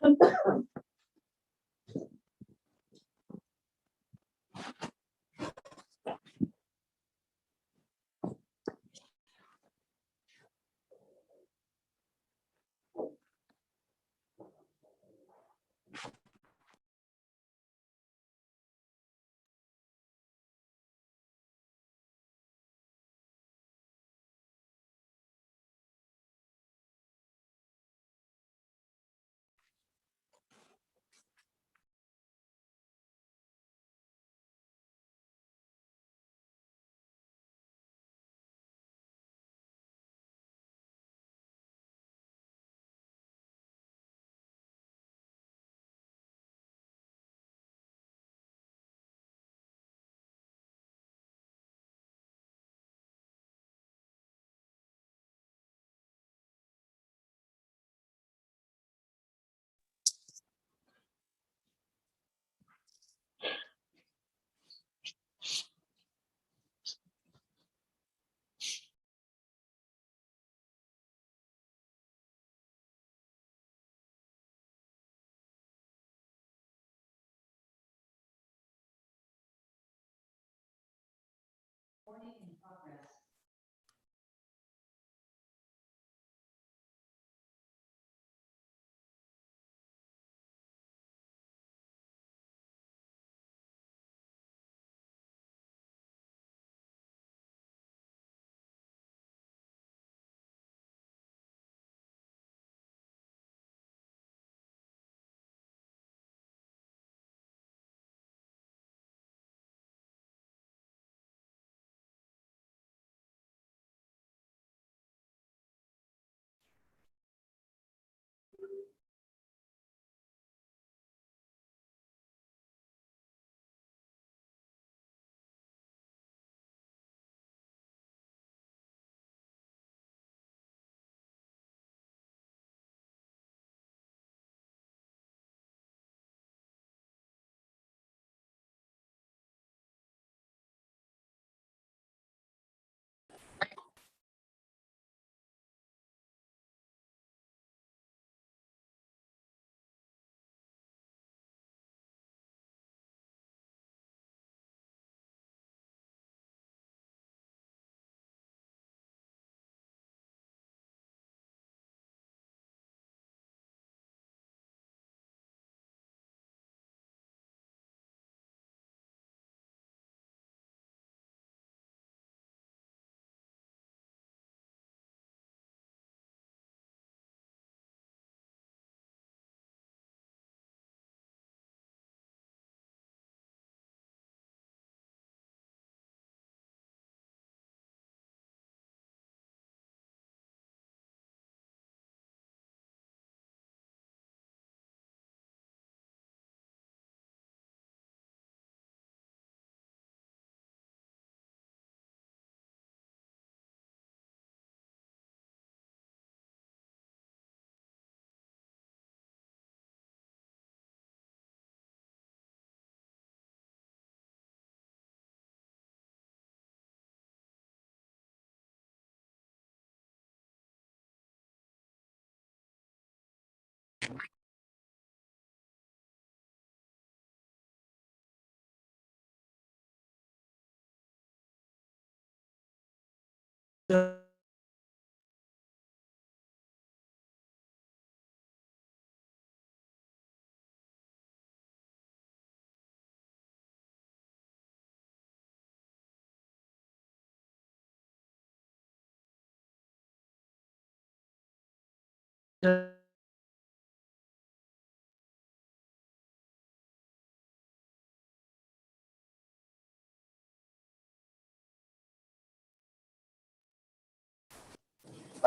All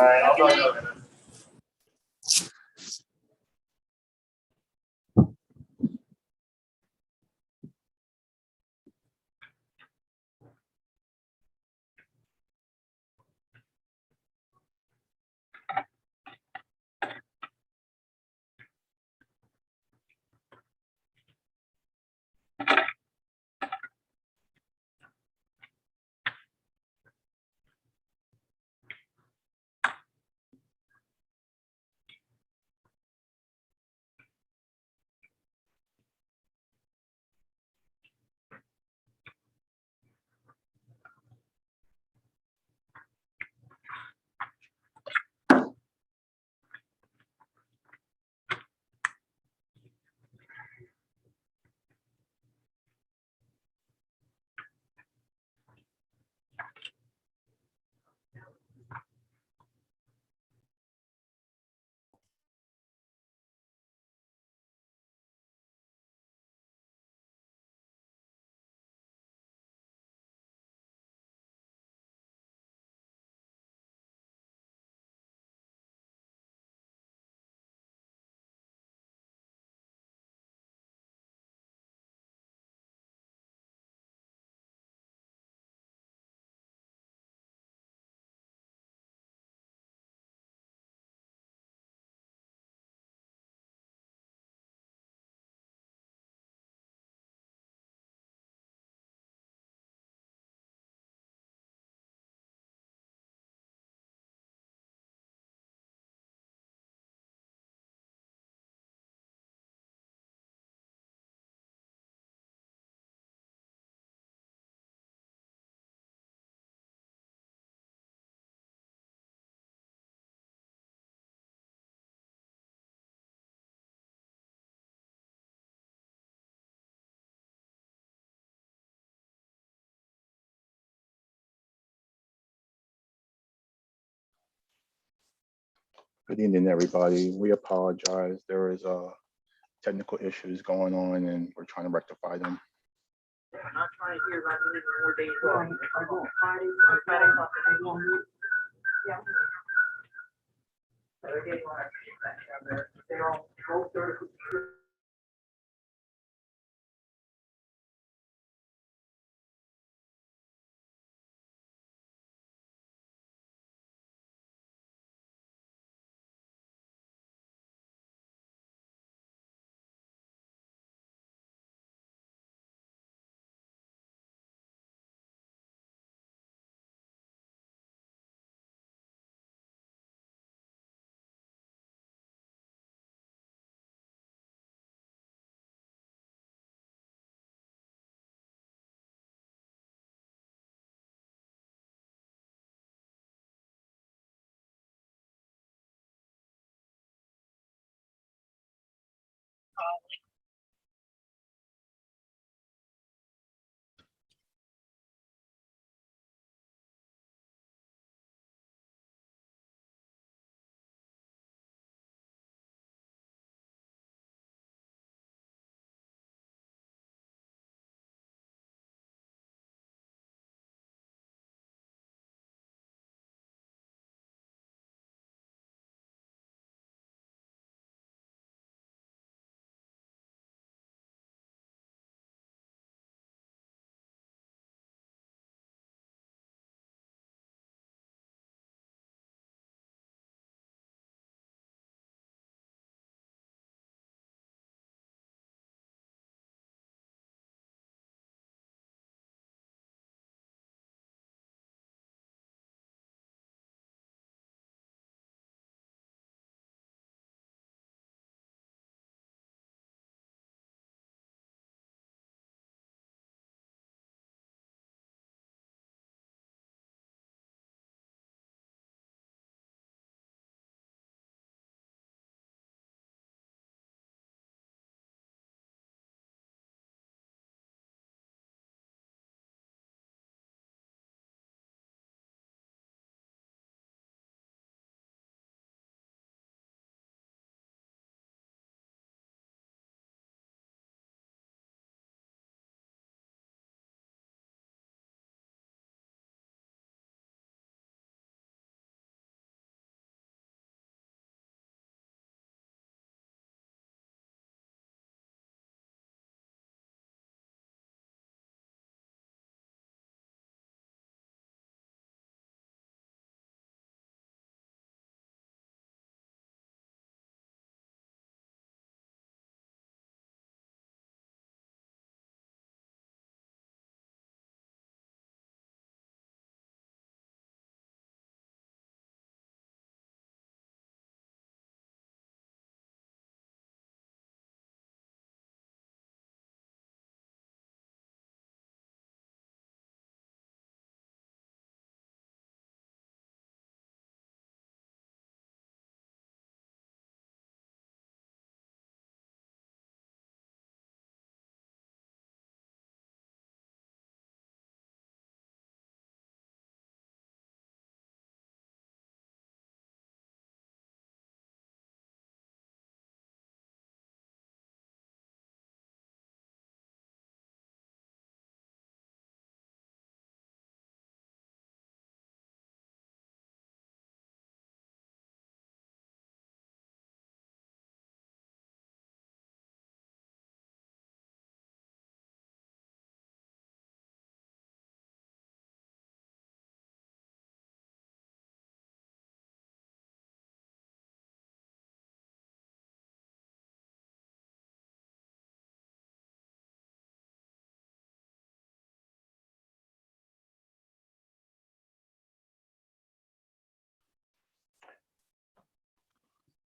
right, I'll talk about it. Good evening, everybody. We apologize. There is technical issues going on and we're trying to rectify them. I'm not trying to hear about any more days off. Yeah. So they did want to keep that down there. They're all both there.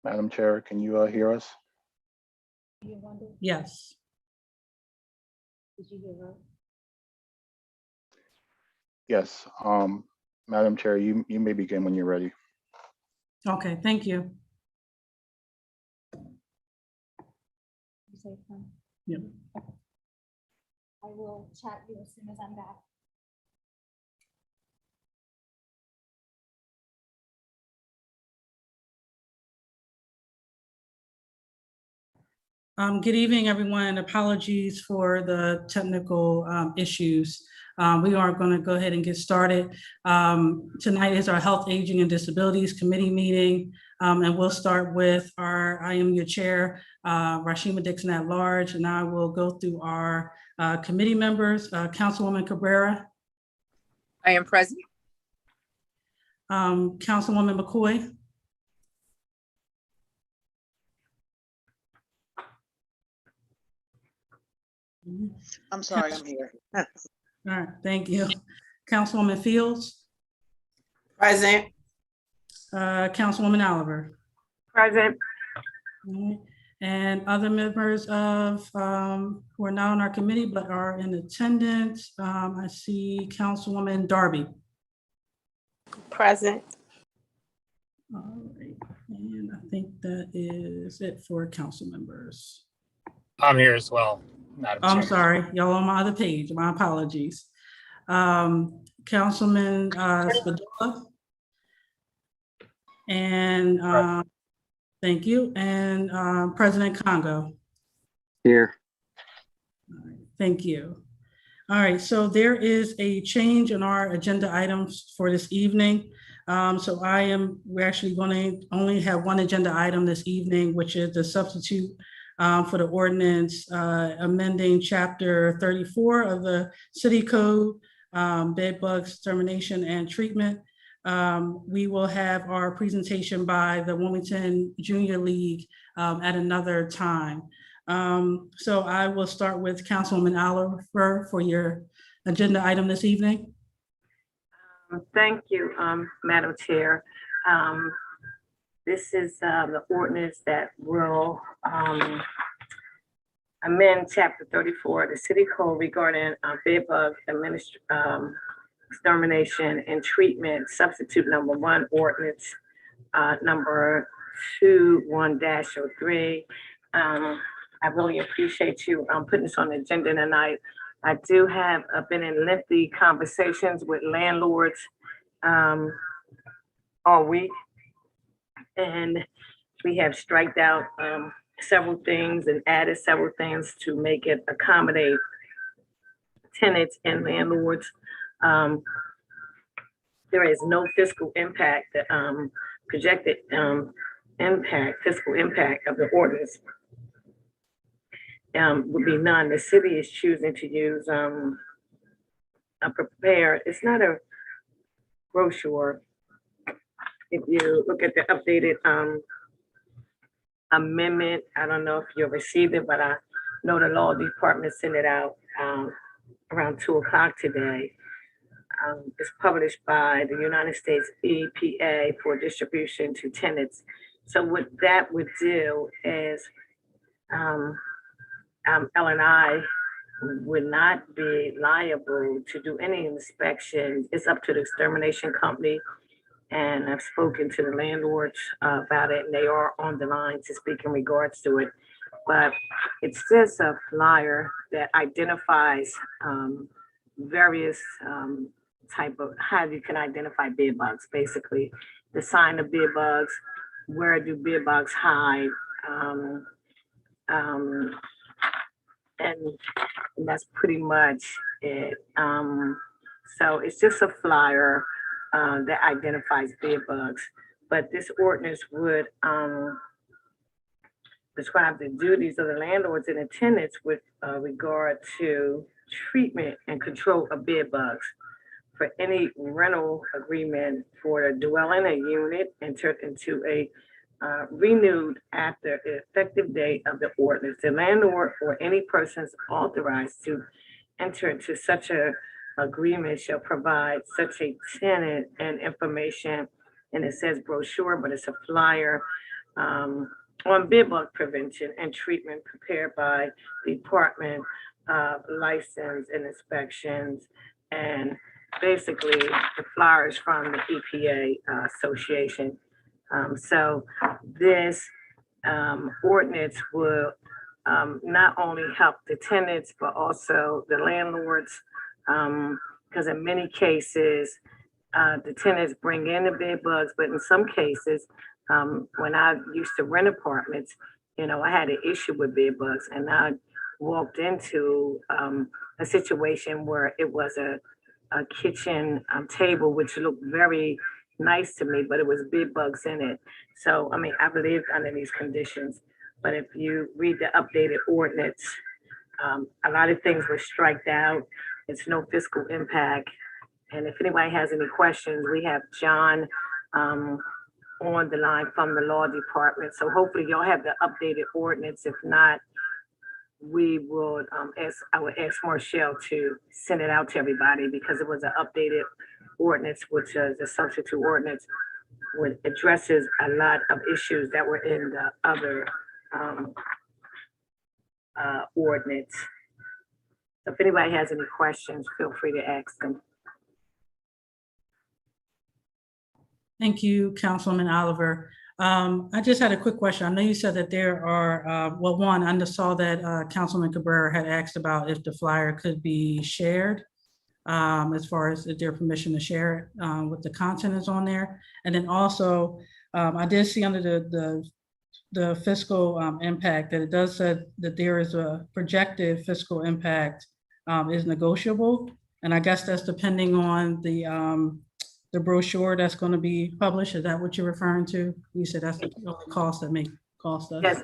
Madam Chair, can you hear us? Yes. Did you hear her? Yes. Madam Chair, you may begin when you're ready. Okay, thank you. You say fine. Yep. I will chat you as soon as I'm back. Good evening, everyone. Apologies for the technical issues. We are going to go ahead and get started. Tonight is our Health, Aging, and Disabilities Committee meeting, and we'll start with I am your chair, Rashima Dixon at large, and I will go through our committee members. Councilwoman Cabrera. I am present. Councilwoman McCoy. I'm sorry, I'm here. All right, thank you. Councilwoman Fields. Present. Councilwoman Oliver. Present. And other members of who are not on our committee but are in attendance. I see Councilwoman Darby. Present. All right, and I think that is it for council members. I'm here as well, Madam I'm Chair. sorry, y'all on my other page. My apologies. Councilman Spadilla. And thank you. And President Congo. Here. All right, thank you. All right, so there is a change in our agenda items for this evening. We're actually going to only have one agenda item this evening, which is the substitute for the ordinance amending chapter 34 of the city code, bed bugs, termination and treatment. We will have our presentation by the Wilmington Junior League at another time. So I will start with Councilwoman Oliver for your agenda item this evening. Thank you, Madam Chair. This is the ordinance that will amend Chapter 34 of the City Code regarding bed bug extermination and treatment, substitute number 1, ordinance number 21-03. I really appreciate you putting this on the agenda tonight. I do have been in lengthy conversations with landlords all week, and we have striked out several things and added several things to make it accommodate tenants and landlords. There is no fiscal impact, projected fiscal impact of the ordinance. Would be none. The city is choosing to use it's not a brochure. If you look at the updated amendment, I don't know if you received it, but I know the law department sent it out around 2:00 today. It's published by the United States EPA for distribution to tenants. So what that would do is L&I would not be liable to do any inspections. It's up to the extermination company. And I've spoken to the landlords about it, and they are on the line to speak in regards to it. But it's just a flyer that identifies various type of how you can identify bed bugs, basically the sign of bed bugs, where do bed bugs hide, and that's pretty much it. So it's just a flyer that identifies bed bugs, but this ordinance would describe the duties of the landlords and the tenants with regard to treatment and control of bed bugs for any rental agreement for a dwelling, a unit entered into a renewed after the effective date of the ordinance. The landlord or any persons authorized to enter into such a agreement shall provide such a tenant and information, and it says brochure, but it's a flyer on bed bug prevention and treatment prepared by the Department of License and Inspections. And basically the flyers from the EPA Association. So this ordinance will not only help the tenants, but also the landlords, because in many cases, the tenants bring in the bed bugs, but in some cases, when I used to rent apartments, I had an issue with bed bugs, and I walked into a situation where it was a kitchen table, which looked very nice to me, but it was bed bugs in it. So, I mean, I've lived under these conditions, but if you read the updated ordinance, a lot of things were striked out. It's no fiscal impact. And if anybody has any questions, we have John on the line from the law department. So hopefully y'all have the updated ordinance. If not, we would I would ask Marshall to send it out to everybody, because it was an updated ordinance, which is a substitute ordinance, which addresses a lot of issues that were in the other ordinance. So if anybody has any questions, feel free to ask them. Thank you, Councilwoman Oliver. I just had a quick question. I know you said that there are, well, one, I just saw that Councilman Cabrera had asked about if the flyer could be shared, as far as their permission to share it, what the content is on there. And then also, I did see under the fiscal impact that it does say that there is a projected fiscal impact is negotiable. And I guess that's depending on the brochure that's going to be published. Is that what you're referring to? You said that's the only cost that may cost us. Yes,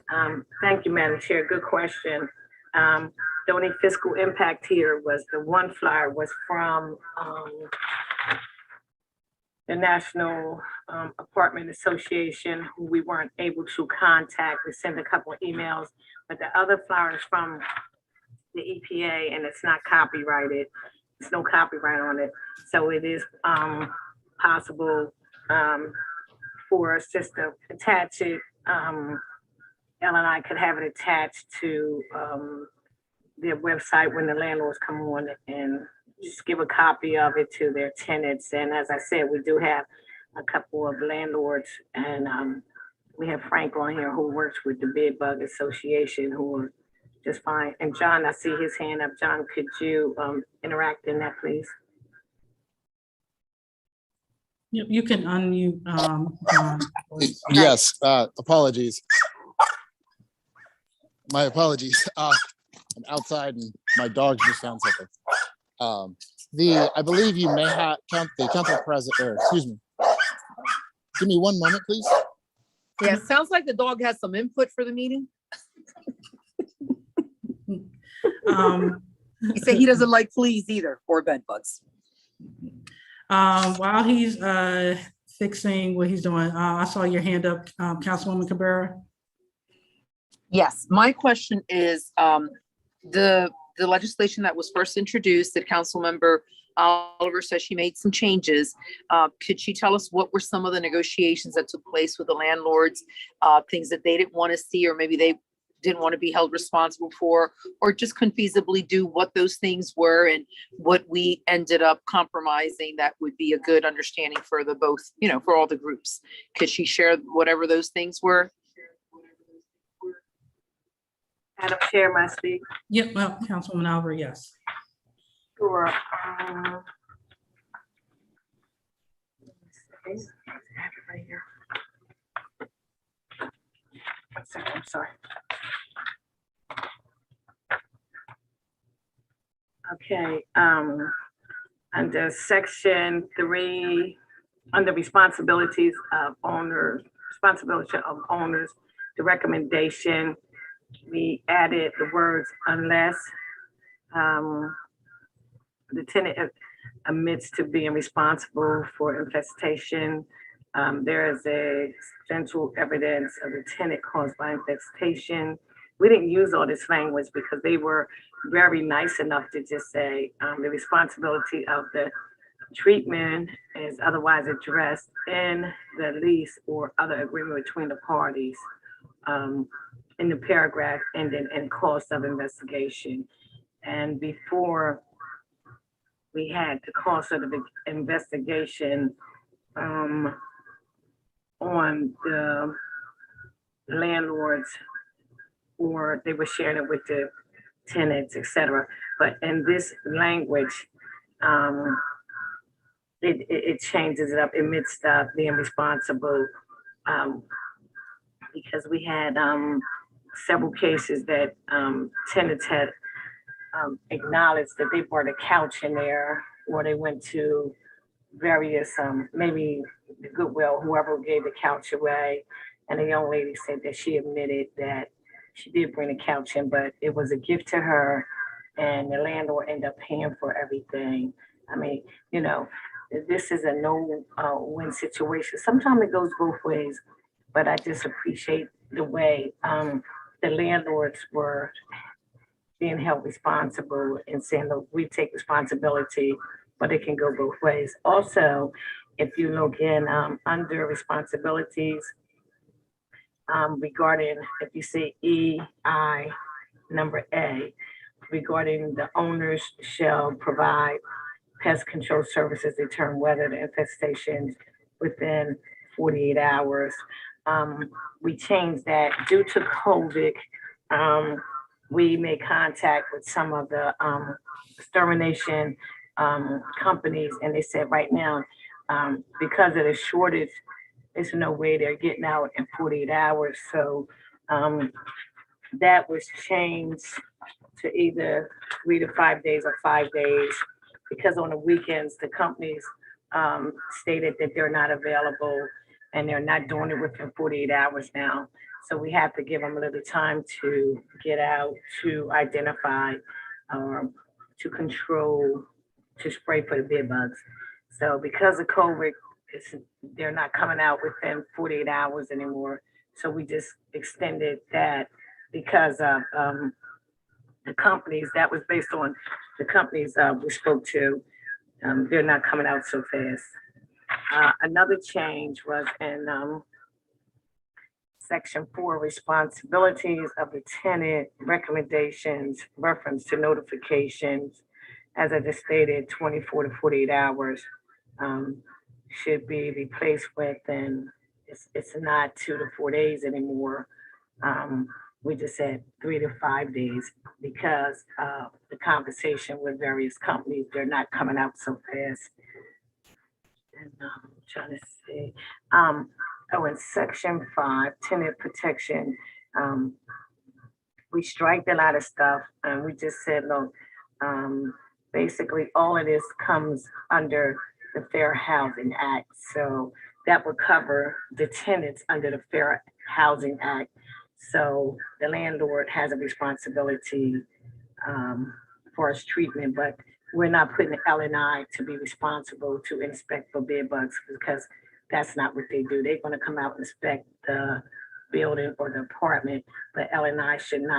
thank you, Madam Chair. Good question. The only fiscal impact here was the one flyer was from the National Apartment Association, who we weren't able to contact. We sent a couple of emails, but the other flyer is from the EPA, and it's not copyrighted. There's no copyright on it. So it is possible for us just to attach it. Ellen and I could have it attached to their website when the landlords come on, and just give a copy of it to their tenants. And as I said, we do have a couple of landlords, and we have Frank on here who works with the Bed Bug Association, who are just fine. And John, I see his hand up. John, could you interact in that, please? You can unmute. John. Yes, apologies. My apologies. I'm outside and my dog just found something. I believe you may have the council president, or excuse me. Give me one moment, please. Yeah, it sounds like the dog has some input for the meeting. He said he doesn't like fleas either, or bed bugs. While he's fixing what he's doing, I saw your hand up, Councilwoman Cabrera. Yes, my question is the legislation that was first introduced that Councilmember Oliver says she made some changes. Could she tell us what were some of the negotiations that took place with the landlords, things that they didn't want to see, or maybe they didn't want to be held responsible for, or just couldn't feasibly do what those things were, and what we ended up compromising that would be a good understanding for the both, for all the groups? Could she share whatever those things were? Madam Chair, my speak? Yep, well, Councilwoman Oliver, yes. Sure. I have it right here. One second, I'm sorry. Okay, under section 3, under responsibility of owners, the recommendation, we added the words unless the tenant admits to being responsible for infestation. There is a substantial evidence of the tenant caused by infestation. We didn't use all this language because they were very nice enough to just say the responsibility of the treatment is otherwise addressed in the lease or other agreement between the parties, in the paragraph ending in cost of investigation. And before we had the cost of the investigation on the landlords, or they were sharing it with the tenants, etc. But in this language, it changes it up, it admits being responsible, because we had several cases that tenants had acknowledged that they brought a couch in there, or they went to various, maybe the Goodwill, whoever gave the couch away. And the young lady said that she admitted that she did bring the couch in, but it was a gift to her, and the landlord ended up paying for everything. I mean, you know, this is a no win situation. Sometimes it goes both ways, but I just appreciate the way the landlords were being held responsible and saying, look, we take responsibility, but it can go both ways. Also, if you look in under responsibilities, regarding, if you say EI number A, regarding the owners shall provide pest control services, determine whether the infestations within 48 hours. We changed that due to COVID. We made contact with some of the extermination companies, and they said right now, because of the shortage, there's no way they're getting out in 48 hours. So that was changed to either 3 to 5 days or 5 days, because on the weekends, the companies stated that they're not available and they're not doing it within 48 hours now. So we have to give them a little time to get out, to identify, to control, to spray for the bed bugs. So because of COVID, they're not coming out within 48 hours anymore. So we just extended that because of the companies, that was based on the companies we spoke to. They're not coming out so fast. Another change was in Section 4, responsibilities of the tenant, recommendations, reference to notifications, as I just stated, 24 to 48 hours should be replaced with, and it's not 2 to 4 days anymore. We just said 3 to 5 days because of the conversation with various companies. They're not coming out so fast. And I'm trying to see. In Section 5, tenant protection, we striked a lot of stuff, and we just said, look, basically all of this comes under the Fair Housing Act. So that would cover the tenants under the Fair Housing Act. So the landlord has a responsibility for its treatment, but we're not putting the L&I to be responsible to inspect for bed bugs, because that's not what they do. They're going to come out and inspect the building or the apartment, but L&I shouldn't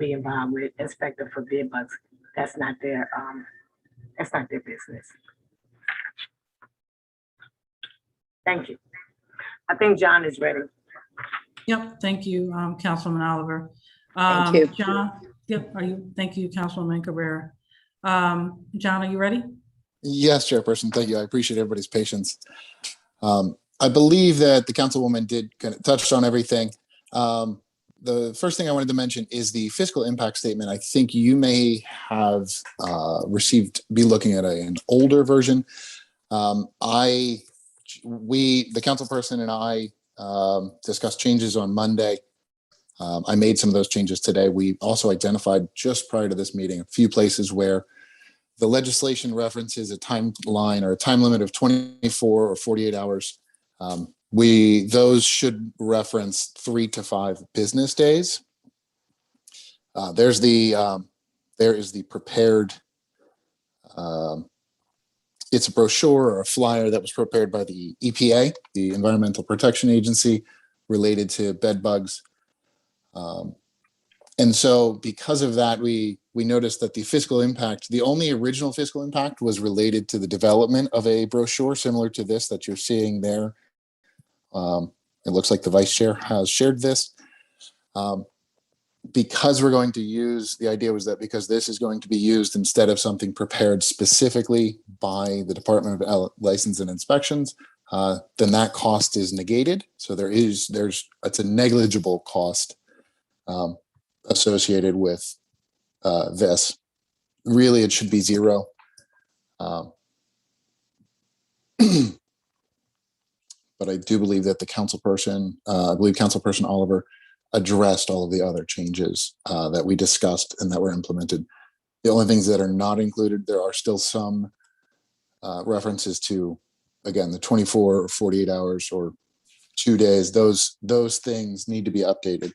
be involved with inspector for bed bugs. That's not their business. Thank you. I think John is ready. Yep, thank you, Councilwoman Oliver. Thank you. John, yep, thank you, Councilwoman Cabrera. John, are you ready? Yes, Chairperson, thank you. I appreciate everybody's patience. I believe that the Councilwoman did kind of touched on everything. The first thing I wanted to mention is the fiscal impact statement. I think you may have be looking at an older version. The councilperson and I discussed changes on Monday. I made some of those changes today. We also identified just prior to this meeting a few places where the legislation references a timeline or a time limit of 24 or 48 hours. Those should reference 3 to 5 business days. There is the prepared, it's a brochure or a flyer that was prepared by the EPA, the Environmental Protection Agency, related to bed bugs. And so because of that, we noticed that the only original fiscal impact was related to the development of a brochure similar to this that you're seeing there. It looks like the vice chair has shared this. Because we're going to use, the idea was that because this is going to be used instead of something prepared specifically by the Department of License and Inspections, then that cost is negated. So it's a negligible cost associated with this. Really, it should be zero. But I do believe that the councilperson, Councilperson Oliver addressed all of the other changes that we discussed and that were implemented. The only things that are not included, there are still some references to, again, the 24 or 48 hours or 2 days. Those things need to be updated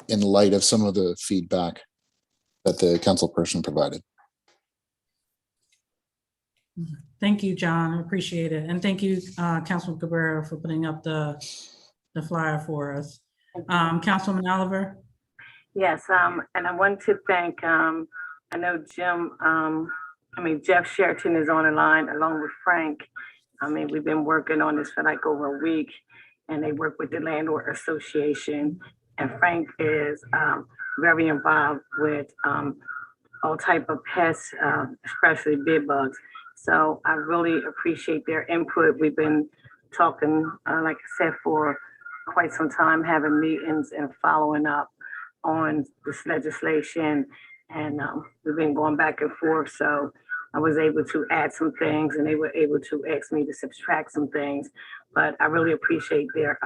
in light of some of the feedback that the council person provided. Thank you, John. I appreciate it. And thank you, Councilman Cabrera, for putting up the flyer for us. Councilman Oliver? Yes, and I want to thank, I know Jeff Sheraton is on the line along with Frank. We've been working on this for like over a week, and they work with the Landlord Association. And Frank is very involved with all type of pests, especially bed bugs. So I really appreciate their input. We've been talking, like I said, for quite some time, having meetings and following up on this legislation. And we've been going back and forth. So I was able to add some things, and they were able to ask me to subtract some things. But I really appreciate their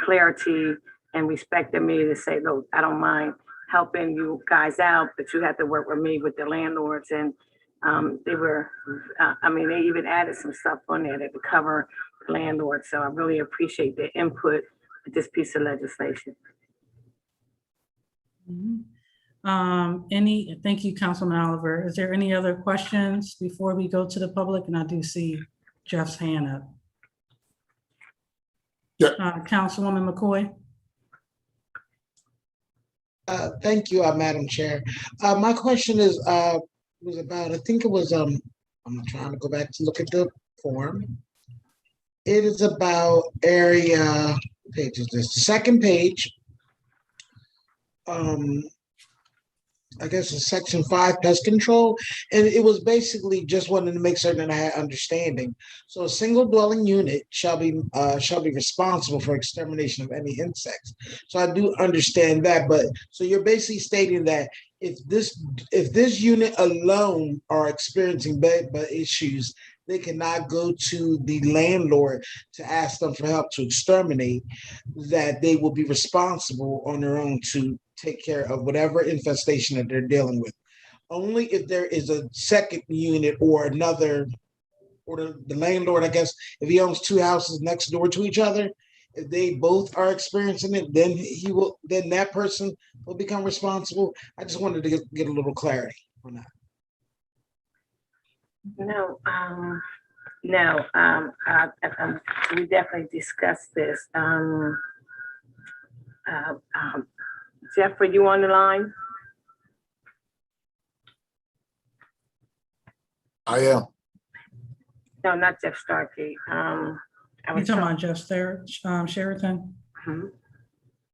clarity and respecting me to say, look, I don't mind helping you guys out, but you have to work with me with the landlords. And they were, they even added some stuff on there that would cover the landlords. So I really appreciate their input with this piece of legislation. Thank you, Councilman Oliver. Is there any other questions before we go to the public? And I do see Jeff's hand up. Yeah. Councilwoman McCoy. Thank you, Madam Chair. My question was about, I think it was, I'm trying to go back to look at the form. It is about area, page is this, second page. I guess it's section 5, pest control. And it was basically just wanting to make certain that I had understanding. So a single dwelling unit shall be responsible for extermination of any insects. So I do understand that, but so you're basically stating that if this unit alone are experiencing bed bug issues, they cannot go to the landlord to ask them for help to exterminate, that they will be responsible on their own to take care of whatever infestation that they're dealing with. Only if there is a second unit or another, or the landlord, I guess, if he owns 2 houses next door to each other, if they both are experiencing it, then that person will become responsible. I just wanted to get a little clarity on that. We definitely discussed this. Jeff, are you on the line? I am. No, not Jeff Starkey. You talking about Jeff Sheraton? Mhm.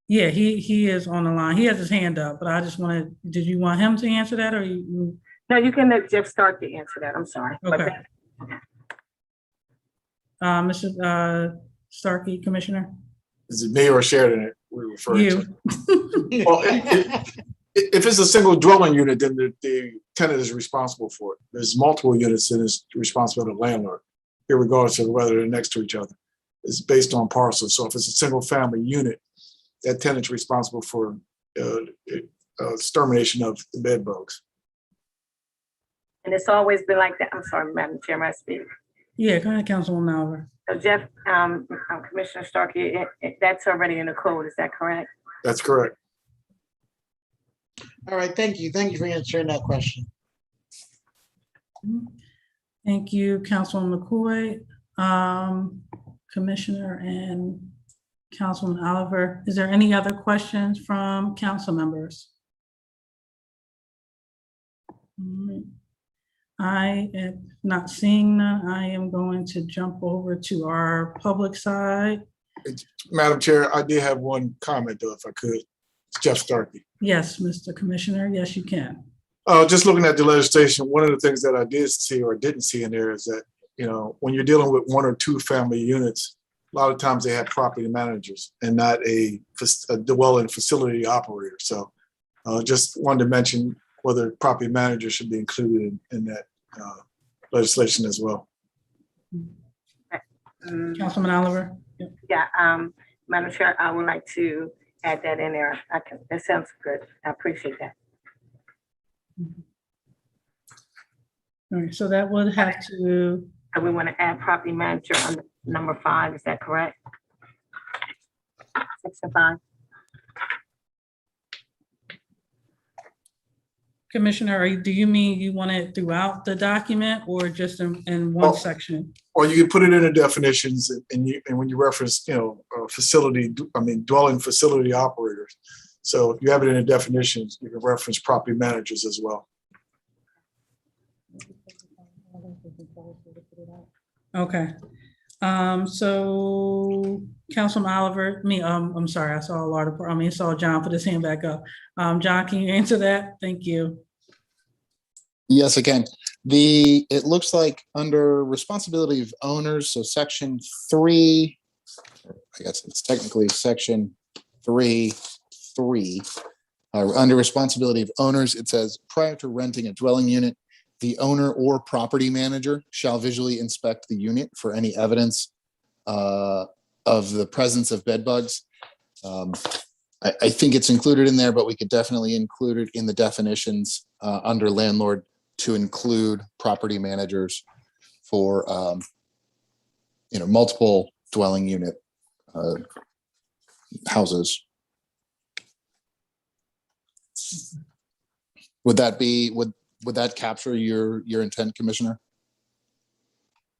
Yeah, he is on the line. He has his hand up, but I just wanted, did you want him to answer that, or you? No, you can let Jeff Starkey answer that. I'm sorry. Okay. Mr. Starkey, Commissioner? Is it me or Sheridan we refer to? You. Well, if it's a single dwelling unit, then the tenant is responsible for it. There's multiple units, and it's responsible of the landlord, regardless of whether they're next to each other. It's based on parcels. So if it's a single family unit, that tenant's responsible for extermination of the bed bugs. And it's always been like that. I'm sorry, Madam Chairman, I speak. Yeah, go ahead, Councilwoman Oliver. So Jeff, Commissioner Starkey, that's already in the code, is that correct? That's correct. All right, thank you. Thank you for answering that question. Thank you, Councilwoman McCoy, Commissioner and Councilwoman Oliver. Is there any other questions from council members? I am not seeing none. I am going to jump over to our public side. Madam Chair, I did have one comment though, if I could. It's Jeff Starkey. Yes, Mr. Commissioner. Yes, you can. Just looking at the legislation, one of the things that I did see or didn't see in there is that, when you're dealing with 1 or 2 family units, a lot of times they have property managers and not a dwelling facility operator. So just wanted to mention whether property managers should be included in that legislation as well. Councilman Oliver. Yeah, Madam Chair, I would like to add that in there. That sounds good. I appreciate that. All right, so that would have to, And we want to add property manager on number 5, is that correct? Section 5. Commissioner, do you mean you want it throughout the document or just in one Well, section? Or you can put it in the definitions and when you reference, dwelling facility operators. So if you have it in the definitions, you can reference property managers as well. Okay. So Councilman Oliver, I'm sorry, I saw John put his hand back up. John, can you answer that? Thank you. Yes, again, it looks like under responsibility of owners, so section 3, I guess it's technically section 3(3). Under responsibility of owners, it says prior to renting a dwelling unit, the owner or property manager shall visually inspect the unit for any evidence of the presence of bed bugs. I think it's included in there, but we could definitely include it in the definitions under landlord to include property managers for multiple dwelling unit houses. Would that capture your intent, Commissioner?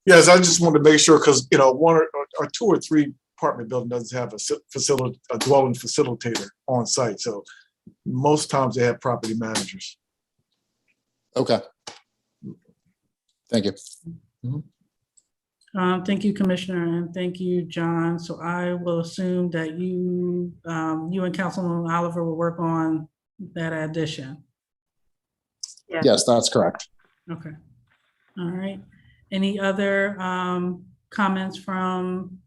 Yes, I just wanted to make sure because one or 2 or 3 apartment building doesn't have a dwelling facilitator on site. So most times they have property managers. Okay. Thank you. Thank you, Commissioner, and thank you, John. So I will assume that you and Councilman Oliver will work on that addition. Yeah. Yes, that's correct. Okay. All right. Any other comments from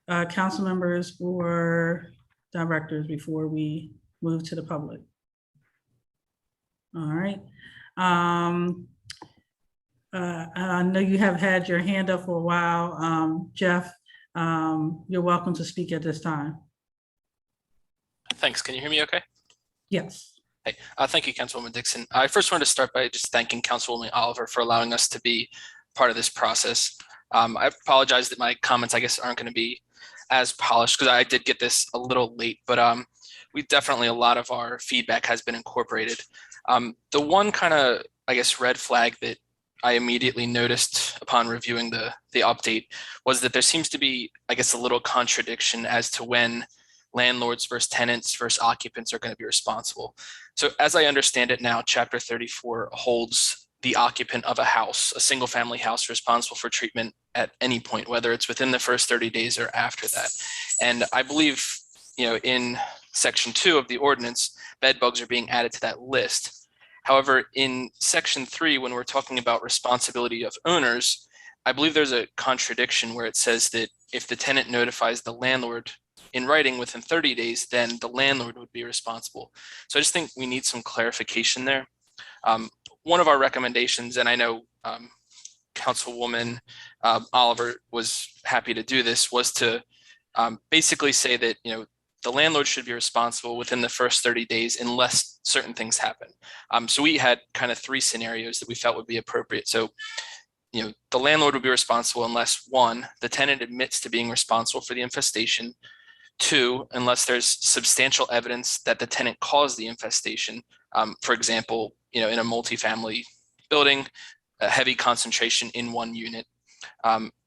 council members or directors before we move to the public? All right. I know you have had your hand up for a while. Jeff, you're welcome to speak at this time. Thanks. Can you hear me okay? Yes. Hey, thank you, Councilwoman Dixon. I first wanted to start by just thanking Councilwoman Oliver for allowing us to be part of this process. I apologize that my comments, I guess, aren't going to be as polished because I did get this a little late, but we definitely, a lot of our feedback has been incorporated. The one kind of, I guess, red flag that I immediately noticed upon reviewing the update was that there seems to be, I guess, a little contradiction as to when landlords versus tenants versus occupants are going to be responsible. So as I understand it now, Chapter 34 holds the occupant of a house, a single family house, responsible for treatment at any point, whether it's within the first 30 days or after that. And I believe, in Section 2 of the ordinance, bed bugs are being added to that list. However, in Section 3, when we're talking about responsibility of owners, I believe there's a contradiction where it says that if the tenant notifies the landlord in writing within 30 days, then the landlord would be responsible. So I just think we need some clarification there. One of our recommendations, and I know Councilwoman Oliver was happy to do this, was to basically say that the landlord should be responsible within the first 30 days unless certain things happen. So we had kind of 3 scenarios that we felt would be appropriate. So the landlord would be responsible unless 1, the tenant admits to being responsible for the infestation. 2, unless there's substantial evidence that the tenant caused the infestation. For example, in a multifamily building, a heavy concentration in one unit.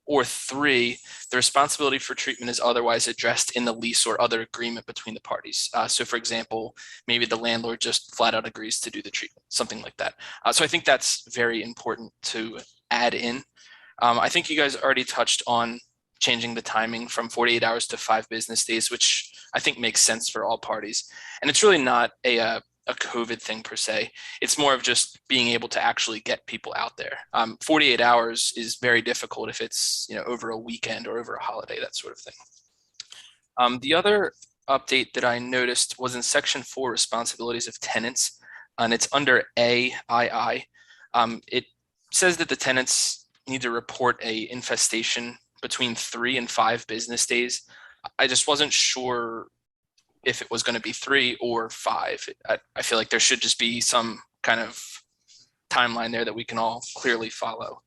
Or 3, the responsibility for treatment is otherwise addressed in the lease or other agreement between the parties. So for example, maybe the landlord just flat out agrees to do the treatment, something like that. So I think that's very important to add in. I think you guys already touched on changing the timing from 48 hours to 5 business days, which I think makes sense for all parties. And it's really not a COVID thing per se. It's more of just being able to actually get people out there. 48 hours is very difficult if it's over a weekend or over a holiday, that sort of thing. The other update that I noticed was in Section 4, responsibilities of tenants, and it's under AII. It says that the tenants need to report a infestation between 3 and 5 business days. I just wasn't sure if it was going to be 3 or 5. I feel like there should just be some kind of timeline there that we can all clearly follow.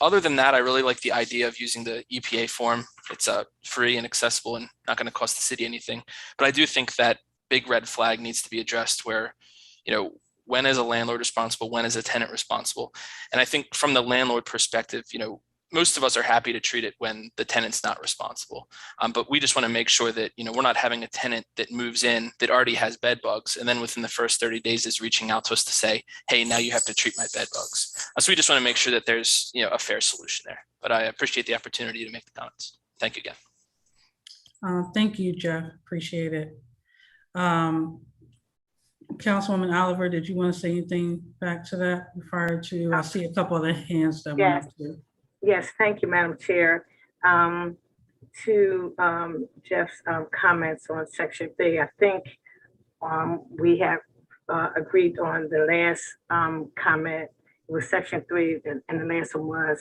Other than that, I really like the idea of using the EPA form. It's free and accessible and not going to cost the city anything. But I do think that big red flag needs to be addressed where, when is a landlord responsible? When is a tenant responsible? And I think from the landlord perspective, most of us are happy to treat it when the tenant's not responsible. But we just want to make sure that, we're not having a tenant that moves in that already has bed bugs. And then within the first 30 days is reaching out to us to say, hey, now you have to treat my bed bugs. So we just want to make sure that there's, a fair solution there. But I appreciate the opportunity to make the comments. Thank you again. Thank you, Jeff. Appreciate it. Councilwoman Oliver, did you want to say anything back to that prior to, I see a couple of the hands that went up too. Yes, thank you, Madam Chair. To Jeff's comments on Section 3, I think we have agreed on the last comment. It was Section 3, and the last one was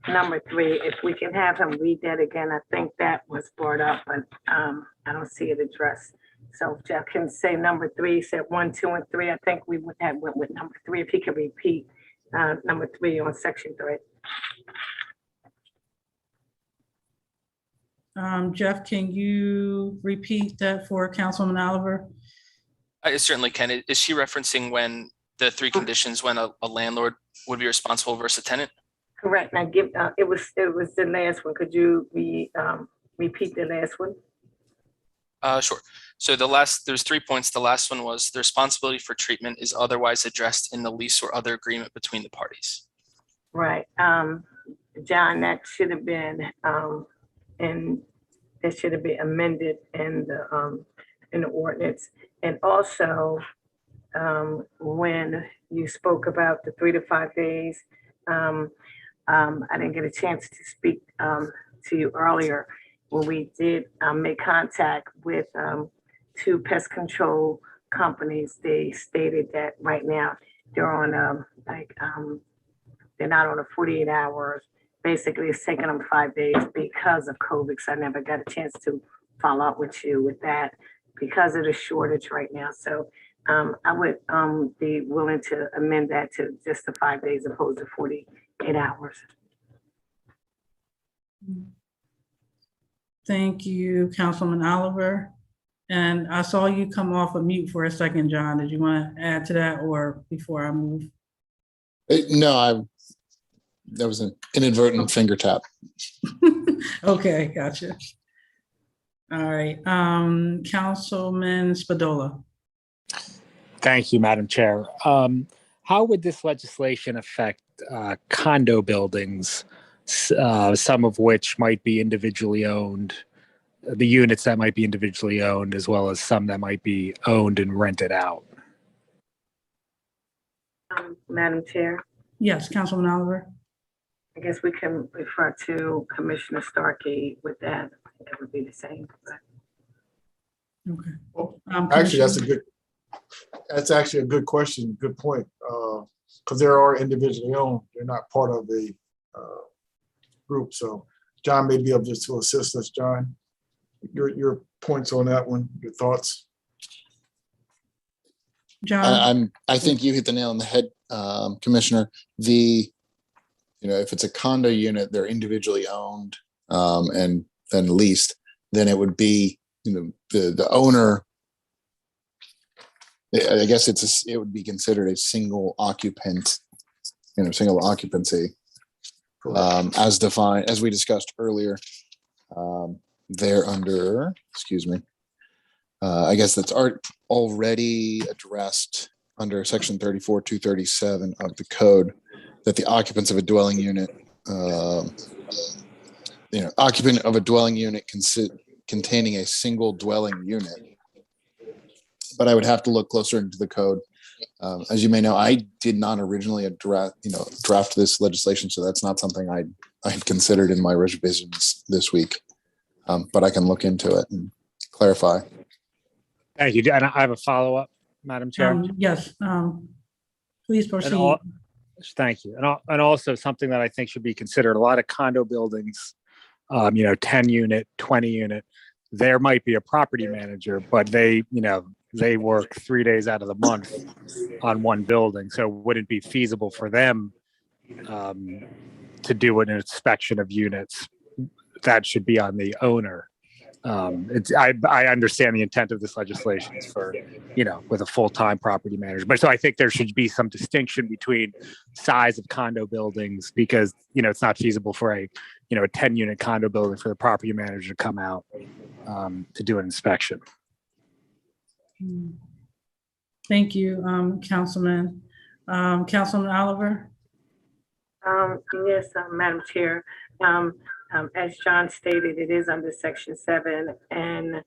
number 3. If we can have him read that again, I think that was brought up, but I don't see it addressed. So if Jeff can say number 3, said 1, 2, and 3. I think we would have went with number 3. If he could repeat number 3 on Section 3. Jeff, can you repeat that for Councilwoman Oliver? I certainly can. Is she referencing when the 3 conditions when a landlord would be responsible versus a tenant? Correct. Now it was the last one. Could you repeat the last one? Sure. So there's 3 points. The last one was the responsibility for treatment is otherwise addressed in the lease or other agreement between the parties. Right. John, that should have been and it should have been amended in the ordinance. And also, when you spoke about the 3 to 5 days, I didn't get a chance to speak to you earlier. When we did make contact with 2 pest control companies, they stated that right now they're on they're not on a 48 hours. Basically, it's taking them 5 days because of COVID. So I never got a chance to follow up with you with that because of the shortage right now. So I would be willing to amend that to just the 5 days opposed to 48 hours. Thank you, Councilwoman Oliver. And I saw you come off of mute for a second, John. Did you want to add to that or before I move? No, that was an inadvertent finger tap. Okay, gotcha. All right, Councilman Spadola. Thank you, Madam Chair. How would this legislation affect condo buildings, some of which might be individually owned, the units that might be individually owned, as well as some that might be owned and rented out? Madam Chair, Yes, Councilwoman Oliver. I guess we can refer to Commissioner Starkey with that. I think it would be the same. But Okay. Well, Commissioner- that's actually a good question, good point. Because they are individually owned, they're not part of a group. So John may be able to assist us. John, your points on that one, your thoughts? John. I think you hit the nail on the head, Commissioner. If it's a condo unit, they're individually owned and then leased, then it would be, the owner, I guess it would be considered a single occupant, single occupancy, as defined, as we discussed earlier. They're under, I guess that's already addressed under section 34-237 of the code, that the occupants of a dwelling unit, occupant of a dwelling unit containing a single dwelling unit. But I would have to look closer into the code. As you may know, I did not originally draft this legislation, so that's not something I'd considered in my revisions this week. But I can look into it and clarify. Thank you. And I have a follow-up, Madam Chair. Yes, please proceed. Thank you. And also something that I think should be considered, a lot of condo buildings, 10 unit, 20 unit, there might be a property manager, but they work 3 days out of the month on one building. So would it be feasible for them to do an inspection of units? That should be on the owner. I understand the intent of this legislation is for, with a full-time property manager. But so I think there should be some distinction between size of condo buildings, because, it's not feasible for a 10-unit condo building for the property manager to come out to do an inspection. Thank you, Councilman. Councilman Oliver? Yes, Madam Chair. As John stated, it is under Section 7 and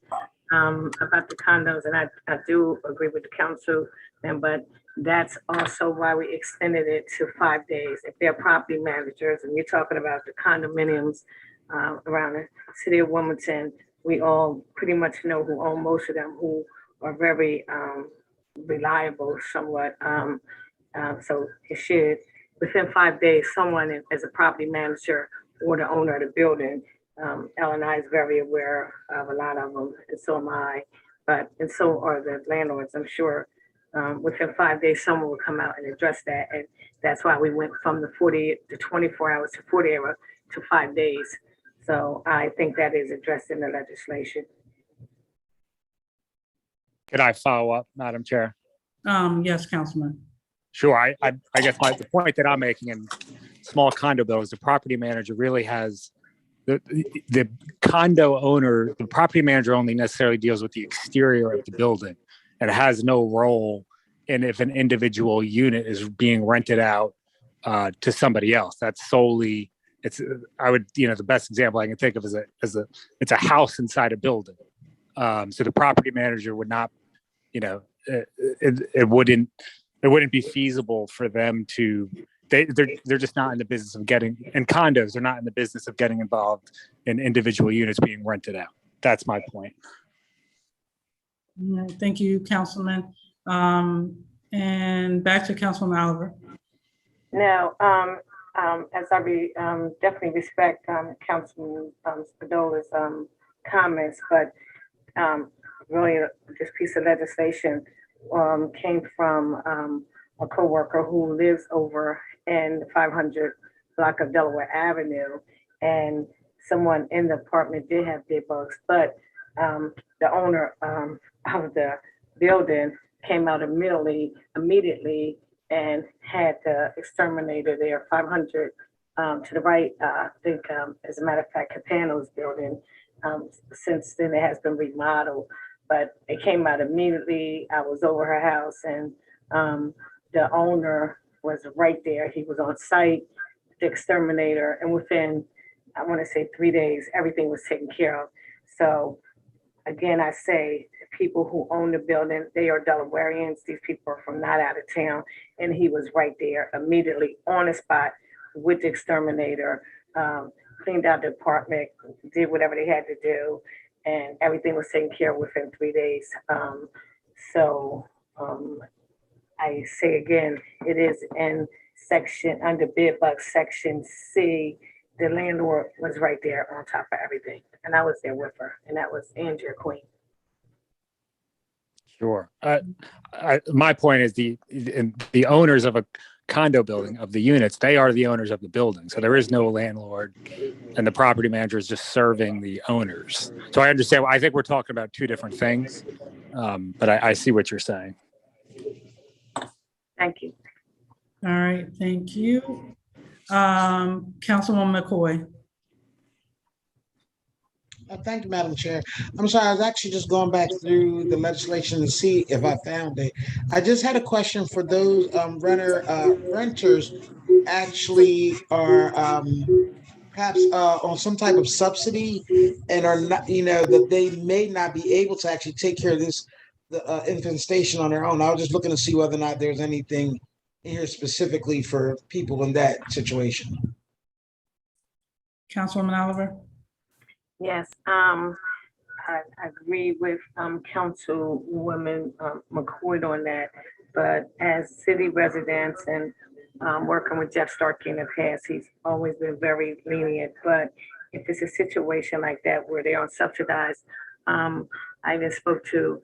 about the condos, and I do agree with the council, but that's also why we extended it to 5 days. If they're property managers, and you're talking about the condominiums around the city of Wilmington, we all pretty much know who own most of them, who are very reliable somewhat. So it should, within 5 days, someone as a property manager or the owner of the building, Ellen and I is very aware of a lot of them, and so am I, and so are the landlords, I'm sure. Within 5 days, someone will come out and address that, and that's why we went from the 24 hours to 40 hours to 5 days. So I think that is addressed in the legislation. Could I follow up, Madam Chair? Yes, Councilman. Sure. I guess the point that I'm making in small condo buildings, the property manager really has the condo owner, the property manager only necessarily deals with the exterior of the building and has no role in if an individual unit is being rented out to somebody else. That's solely, the best example I can think of is it's a house inside a building. So the property manager would not, it wouldn't be feasible for them to, they're just not in the business of getting, in condos, they're not in the business of getting involved in individual units being rented out. That's my point. All right, thank you, Councilman. And back to Councilman Oliver. Now, as I definitely respect Councilman Spadola's comments, but really this piece of legislation came from a coworker who lives over in the 500 block of Delaware Avenue, and someone in the apartment did have bed bugs, but the owner of the building came out immediately and had the exterminator there, 500 to the right. I think, as a matter of fact, Capano's building. Since then, it has been remodeled, but it came out immediately. I was over her house, and the owner was right there. He was on site, the exterminator, and within, I want to say 3 days, everything was taken care of. So again, I say the people who own the building, they are Delawareans. These people are from not out of town. And he was right there immediately on the spot with the exterminator, cleaned out the apartment, did whatever they had to do, and everything was taken care of within 3 days. I say again, it is in under bed bug section C. The landlord was right there on top of everything, and I was there with her, and that was Andrea Queen. Sure. My point is the owners of a condo building, of the units, they are the owners of the building. So there is no landlord, and the property manager is just serving the owners. So I understand. I think we're talking about two different things, but I see what you're saying. Thank you. All right, thank you. Councilwoman McCoy. Thank you, Madam Chair. I'm sorry, I was actually just going back through the legislation to see if I found it. I just had a question for those renters who actually are perhaps on some type of subsidy and are not, that they may not be able to actually take care of the infant station on their own. I was just looking to see whether or not there's anything here specifically for people in that situation. Councilwoman Oliver. Yes, I agree with Councilwoman McCoy on that. But as city residents and working with Jeff Starkey in the past, he's always been very lenient. But if it's a situation like that where they're on subsidized I even spoke to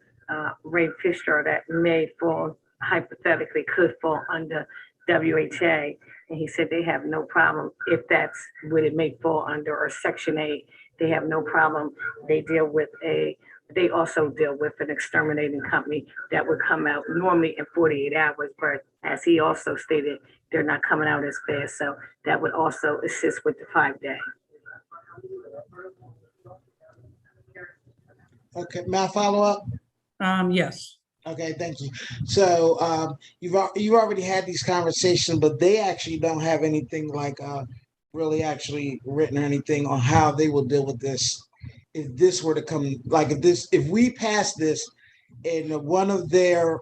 Ray Fisher that may fall, hypothetically could fall under WHA. And he said they have no problem if that's what it may fall under, or Section 8. They have no problem. They also deal with an exterminating company that would come out normally in 48 hours. But as he also stated, they're not coming out as fast. So that would also assist with the 5-day. Okay, may I follow up? Yes. Okay, thank you. So you've already had these conversations, but they actually don't have anything like really actually written or anything on how they will deal with this if this were to come. Like if we pass this, and one of the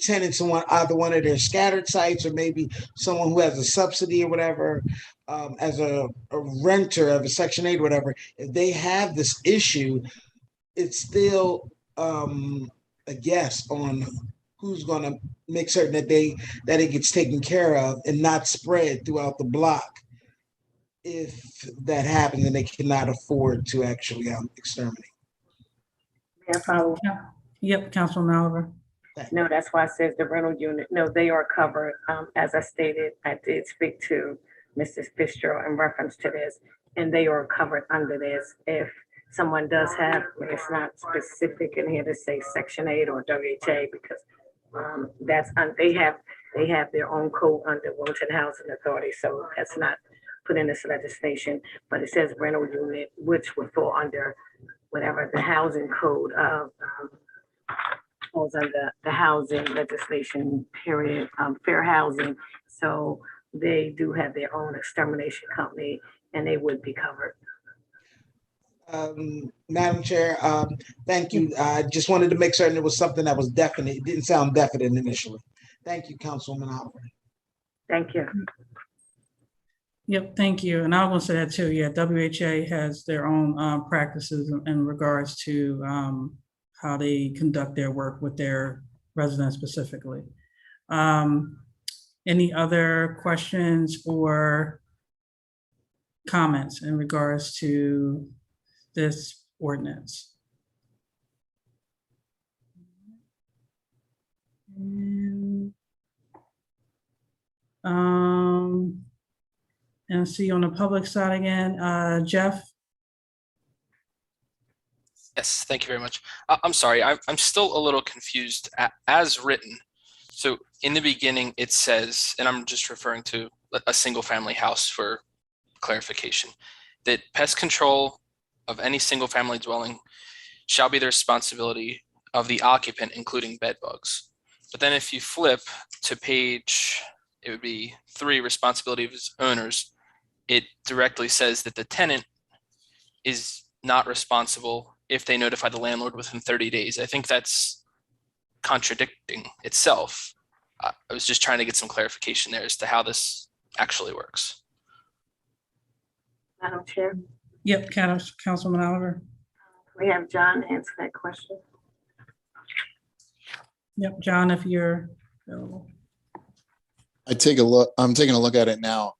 tenants on either one of their scattered sites, or maybe someone who has a subsidy or whatever, as a renter of a Section 8 or whatever, if they have this issue, it's still a guess on who's going to make certain that it gets taken care of and not spread throughout the block if that happens and they cannot afford to actually exterminate. Yeah, follow. Yep, Councilman Oliver. No, that's why it says the rental unit. No, they are covered. As I stated, I did speak to Mrs. Fitzgerald in reference to this, and they are covered under this. If someone does have, it's not specific in here to say Section 8 or WHA, because they have their own code under Wilmington Housing Authority, so that's not put in this legislation. But it says rental unit, which would fall under whatever the housing code of falls under the housing legislation, period, fair housing. So they do have their own extermination company, and they would be covered. Madam Chair, thank you. I just wanted to make certain it was something that was definite. It didn't sound definite initially. Thank you, Councilwoman Oliver. Thank you. Yep, thank you. And I was gonna say that too. Yeah, WHA has their own practices in regards to how they conduct their work with their residents specifically. Any other questions or comments in regards to this ordinance? And see on the public side again, Jeff. Yes, thank you very much. I'm sorry, I'm still a little confused as written. So in the beginning, it says, and I'm just referring to a single family house for clarification, that pest control of any single family dwelling shall be the responsibility of the occupant, including bed bugs. But then if you flip to page, it would be 3, responsibility of its owners. It directly says that the tenant is not responsible if they notify the landlord within 30 days. I think that's contradicting itself. I was just trying to get some clarification there as to how this actually works. Madam Chair, Yep, Councilman Oliver. we have John answer that question. Yep, John, if you're available. I'm taking a look at it now.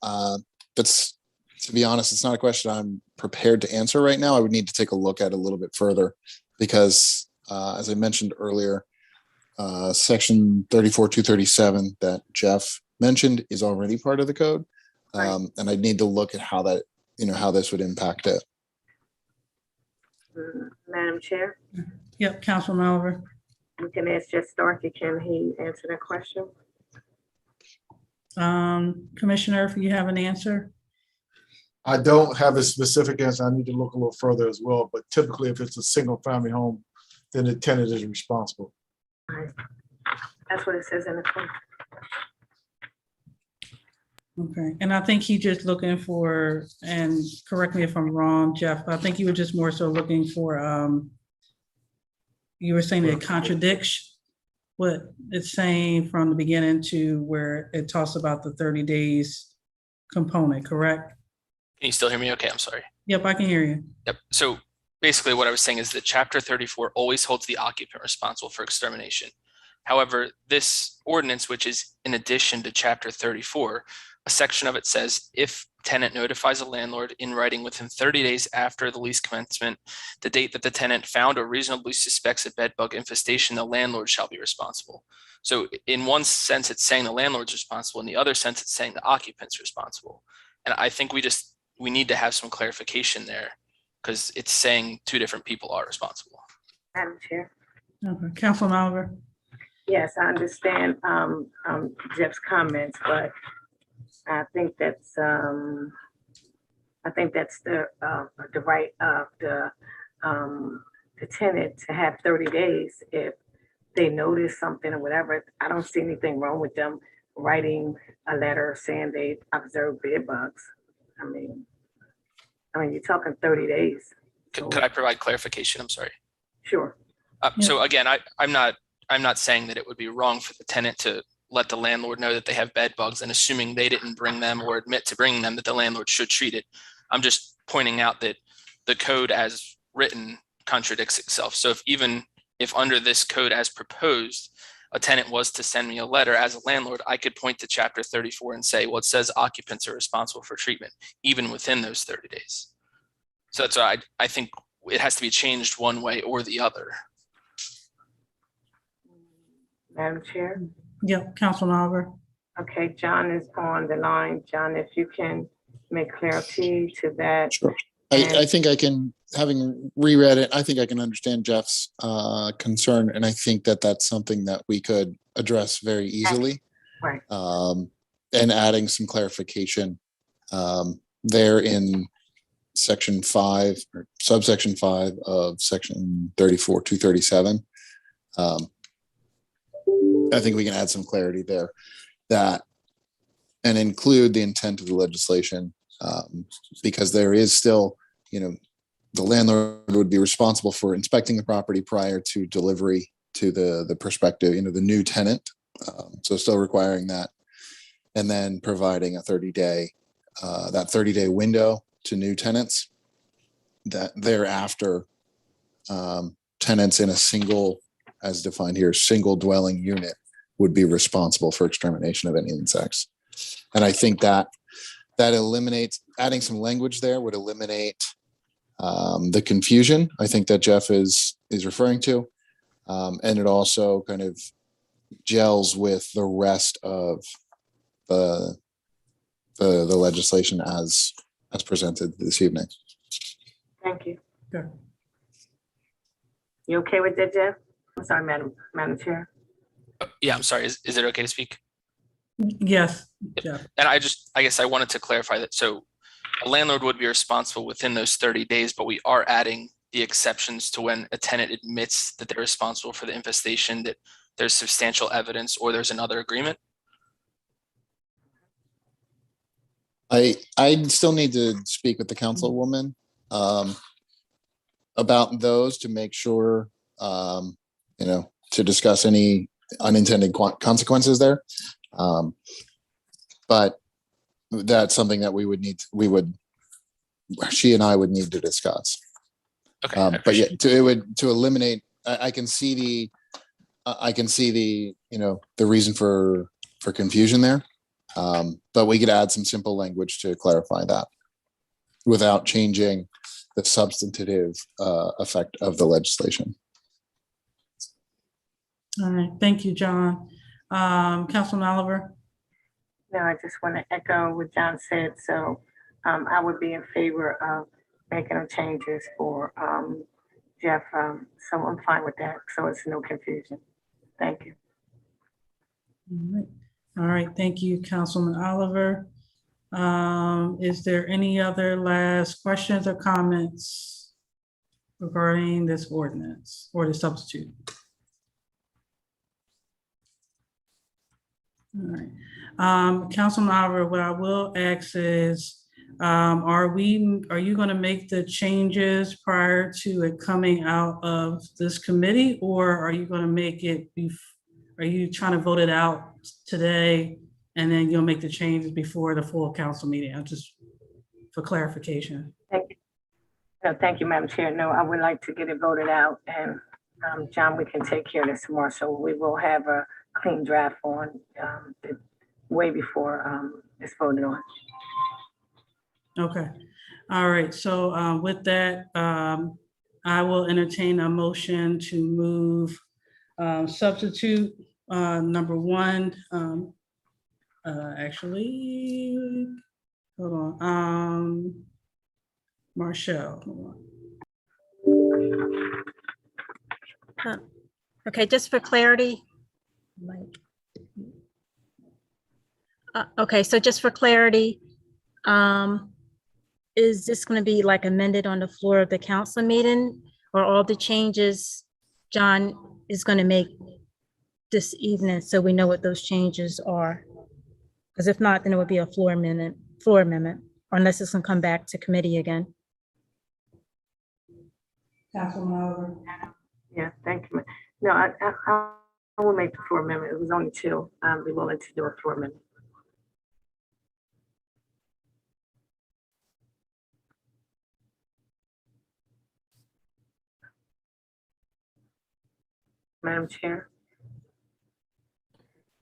That's, to be honest, it's not a question I'm prepared to answer right now. I would need to take a look at it a little bit further because, as I mentioned earlier, section 34-237 that Jeff mentioned is already part of the code. And I'd need to look at how that, how this would impact it. Madam Chair, Yep, Councilman Oliver. we can ask Jeff Starkey. Can he answer that question? Commissioner, if you have an answer. I don't have a specific answer. I need to look a little further as well, but typically if it's a single family home, then the tenant is responsible. That's what it says in the code. Okay, and I think he just looking for, and correct me if I'm wrong, Jeff, I think you were just more so looking for, you were saying it contradicts what it's saying from the beginning to where it talks about the 30 days component, correct? Can you still hear me okay? I'm sorry. Yep, I can hear you. Yep. So basically what I was saying is that Chapter 34 always holds the occupant responsible for extermination. However, this ordinance, which is in addition to Chapter 34, a section of it says if tenant notifies a landlord in writing within 30 days after the lease commencement, the date that the tenant found or reasonably suspects a bed bug infestation, the landlord shall be responsible. So in one sense, it's saying the landlord's responsible. In the other sense, it's saying the occupant's responsible. And I think we need to have some clarification there because it's saying two different people are responsible. Madam Chair. Okay, Councilman Oliver. Yes, I understand Jeff's comments, but I think that's the right of the tenant to have 30 days if they notice something or whatever. I don't see anything wrong with them writing a letter saying they observed bed bugs. I mean, you're talking 30 days. Could I provide clarification? I'm sorry. Sure. So again, I'm not saying that it would be wrong for the tenant to let the landlord know that they have bed bugs and assuming they didn't bring them or admit to bringing them, that the landlord should treat it. I'm just pointing out that the code as written contradicts itself. So if under this code as proposed, a tenant was to send me a letter as a landlord, I could point to chapter 34 and say, well, it says occupants are responsible for treatment, even within those 30 days. So that's why I think it has to be changed one way or the other. Madam Chair. Yep, Councilman Oliver. Okay, John is on the line. John, if you can make clarity to that. Sure. I think I can, having reread it, I think I can understand Jeff's concern. And I think that that's something that we could address very easily. Right. And adding some clarification there in section 5 or subsection 5 of section 34-237. I think we can add some clarity there and include the intent of the legislation because there is still, the landlord would be responsible for inspecting the property prior to delivery to the prospective, the new tenant. So still requiring that, and then providing a 30-day, that 30-day window to new tenants. That thereafter, tenants in a single, as defined here, single dwelling unit would be responsible for extermination of any insects. And I think that eliminates, adding some language there would eliminate the confusion I think that Jeff is referring to. And it also kind of gels with the rest of the legislation as presented this evening. Thank you. Sure. You okay with that, Jeff? I'm sorry, Madam Chair. Yeah, I'm sorry. Is it okay to speak? Yes. Yeah. And I guess I wanted to clarify that. So a landlord would be responsible within those 30 days, but we are adding the exceptions to when a tenant admits that they're responsible for the infestation, that there's substantial evidence or there's another agreement. I still need to speak with the councilwoman about those to make sure, to discuss any unintended consequences there. But that's something that she and I would need to discuss. Okay. But yeah, to eliminate, I can see the reason for confusion there. But we could add some simple language to clarify that without changing the substantive effect of the legislation. All right. Thank you, John. Councilman Oliver. No, I just want to echo what John said. So I would be in favor of making the changes for Jeff. So I'm fine with that. So it's no confusion. Thank you. All right. Thank you, Councilman Oliver. Is there any other last questions or comments regarding this ordinance or the substitute? All right. Councilman Oliver, what I will ask is, are you going to make the changes prior to it coming out of this committee, or are you going to make it, are you trying to vote it out today and then you'll make the changes before the full council meeting? I'm just for clarification. Thank you. No, thank you, Madam Chair. No, I would like to get it voted out, and John, we can take care of this tomorrow. So we will have a clean draft on way before it's voted on. Okay. All right. So with that, I will entertain a motion to move substitute number one. Actually, hold on. Marshall. Hold on. Okay, just for clarity. Okay, so just for clarity, is this going to be like amended on the floor of the council meeting, or all the changes John is going to make this evening, so we know what those changes are? Because if not, then it would be a floor amendment, or unless it's going to come back to committee again. Councilman Oliver. Yeah, thank you. No, I will make the floor amendment. It was only two. I'll be willing to do a floor amendment. Madam Chair.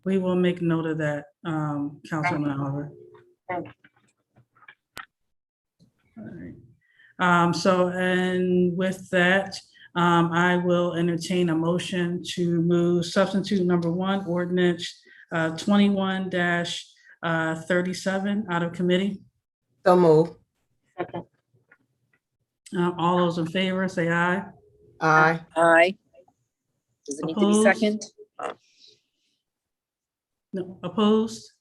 We will make note of that, Councilman Oliver. Thank you. All right. So, and with that, I will entertain a motion to move substitute number one, ordinance 21-37 out of committee. So move. Second. All those in favor, say aye. Aye. Aye. Does it need to be Opposed? second? No, opposed?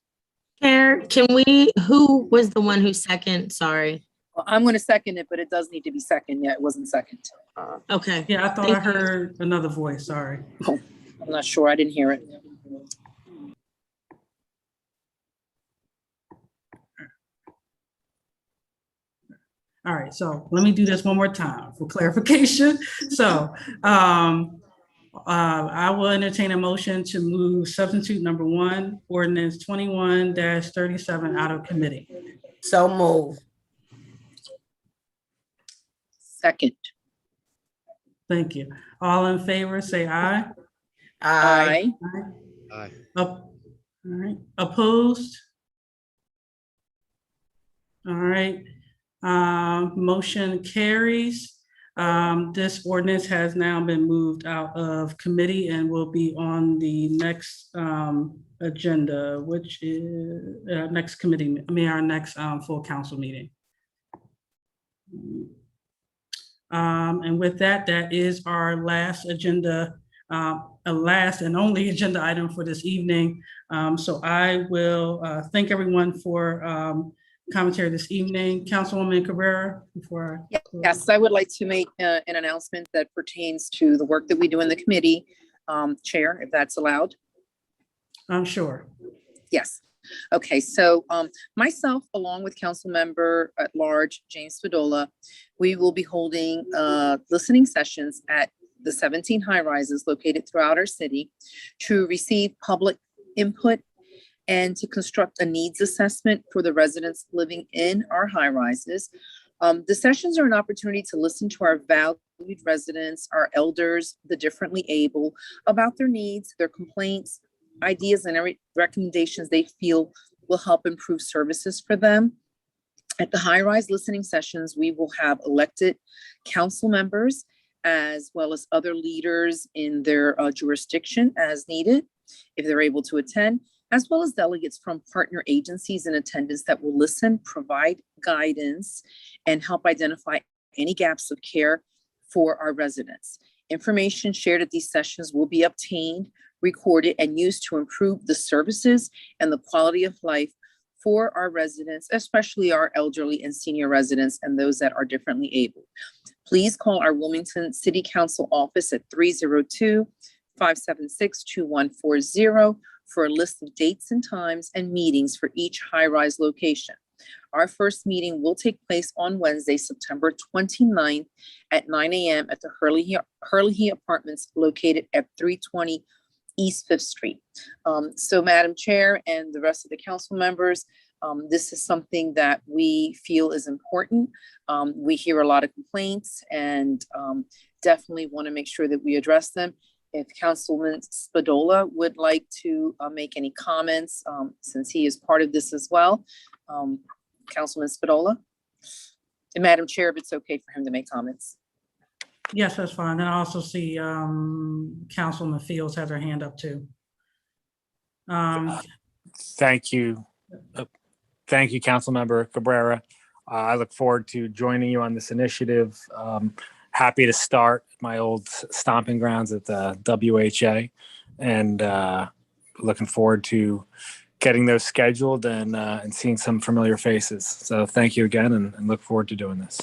Chair, who was the one who second? Sorry. Well, I'm going to second it, but it does need to be second. Yeah, it wasn't second. Okay. Yeah, I thought Thank I heard another voice, sorry. I'm not sure. I didn't hear it. All right, so let me do this one more time for clarification. So I will entertain a motion to move substitute number one, ordinance 21-37 out of committee. So move. Second. Thank you. All in favor, say aye. Aye. Aye. All right, opposed? All right, motion carries. This ordinance has now been moved out of committee and will be on the next agenda, which is next committee, our next full council meeting. And with that, that is our last agenda, last and only agenda item for this evening. So I will thank everyone for commentary this evening. Councilwoman Cabrera, before I close. Yes, I would like to make an announcement that pertains to the work that we do in the committee, Chair, if that's allowed. I'm sure. Yes. Okay, so myself, along with Council Member at Large James Spadola, we will be holding listening sessions at the 17 high rises located throughout our city to receive public input and to construct a needs assessment for the residents living in our high rises. The sessions are an opportunity to listen to our valued residents, our elders, the differently able, about their needs, their complaints, ideas, and recommendations they feel will help improve services for them. At the high rise listening sessions, we will have elected council members as well as other leaders in their jurisdiction as needed, if they're able to attend, as well as delegates from partner agencies in attendance that will listen, provide guidance, and help identify any gaps of care for our residents. Information shared at these sessions will be obtained, recorded, and used to improve the services and the quality of life for our residents, especially our elderly and senior residents and those that are differently able. Please call our Wilmington City Council office at 302-576-2140 for a list of dates and times and meetings for each high-rise location. Our first meeting will take place on Wednesday, September 29th at 9 a.m. at the Hurley Apartments located at 320 East 5th Street. So Madam Chair and the rest of the council members, this is something that we feel is important. We hear a lot of complaints and definitely want to make sure that we address them. If Councilman Spadola would like to make any comments, since he is part of this as well. Councilman Spadola. And Madam Chair, if it's okay for him to make comments. Yes, that's fine. And I also see Councilwoman Fields has her hand up too. Thank you. Thank you, Councilmember Cabrera. I look forward to joining you on this initiative. Happy to start my old stomping grounds at the WHA, and looking forward to getting those scheduled and seeing some familiar faces. So thank you again, and look forward to doing this.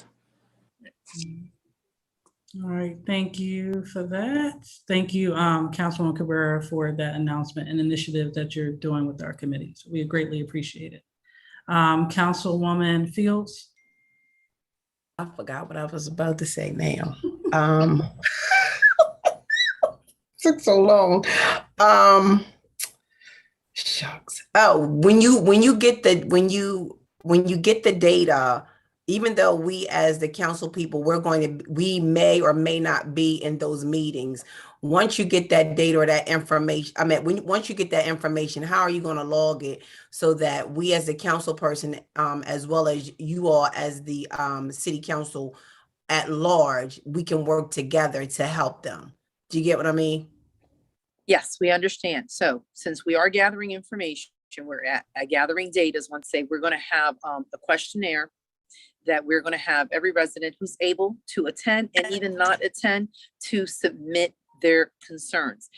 All right, thank you for that. Thank you, Councilwoman Cabrera, for that announcement and initiative that you're doing with our committees. We greatly appreciate it. Councilwoman Fields. I forgot what I was about to say now. Took so long. Shucks. Oh, when you get the data, even though we as the council people, we may or may not be in those meetings. Once you get that data or that information, once you get that information, how are you going to log it so that we as the council person, as well as you all as the city council at large, we can work together to help them? Do you get what I mean? Yes, we understand. So since we are gathering information, we're at gathering data. Once we're going to have a questionnaire that we're going to have every resident who's able to attend and even not attend to submit their concerns.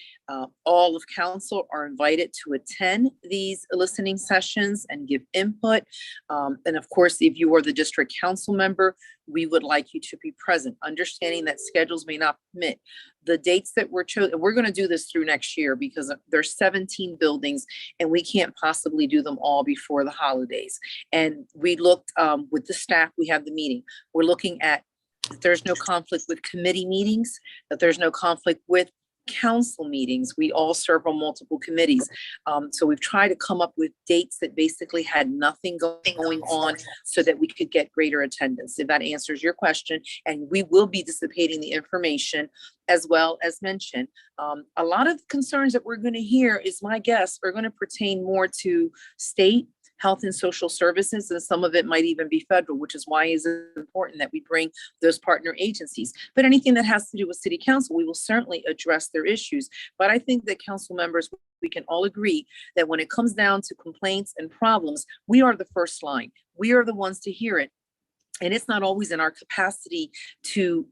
All of council are invited to attend these listening sessions and give input. And of course, if you are the district council member, we would like you to be present, understanding that schedules may not permit. The dates that were chosen, we're going to do this through next year because there's 17 buildings and we can't possibly do them all before the holidays. And we looked with the staff, we have the meeting. We're looking at that there's no conflict with committee meetings, that there's no conflict with council meetings. We all serve on multiple committees. So we've tried to come up with dates that basically had nothing going on so that we could get greater attendance, if that answers your question. And we will be dissipating the information as well as mentioned. A lot of concerns that we're going to hear, is my guess, are going to pertain more to state health and social services, and some of it might even be federal, which is why it's important that we bring those partner agencies. But anything that has to do with city council, we will certainly address their issues. But I think that council members, we can all agree that when it comes down to complaints and problems, we are the first line. We are the ones to hear it. And it's not always in our capacity to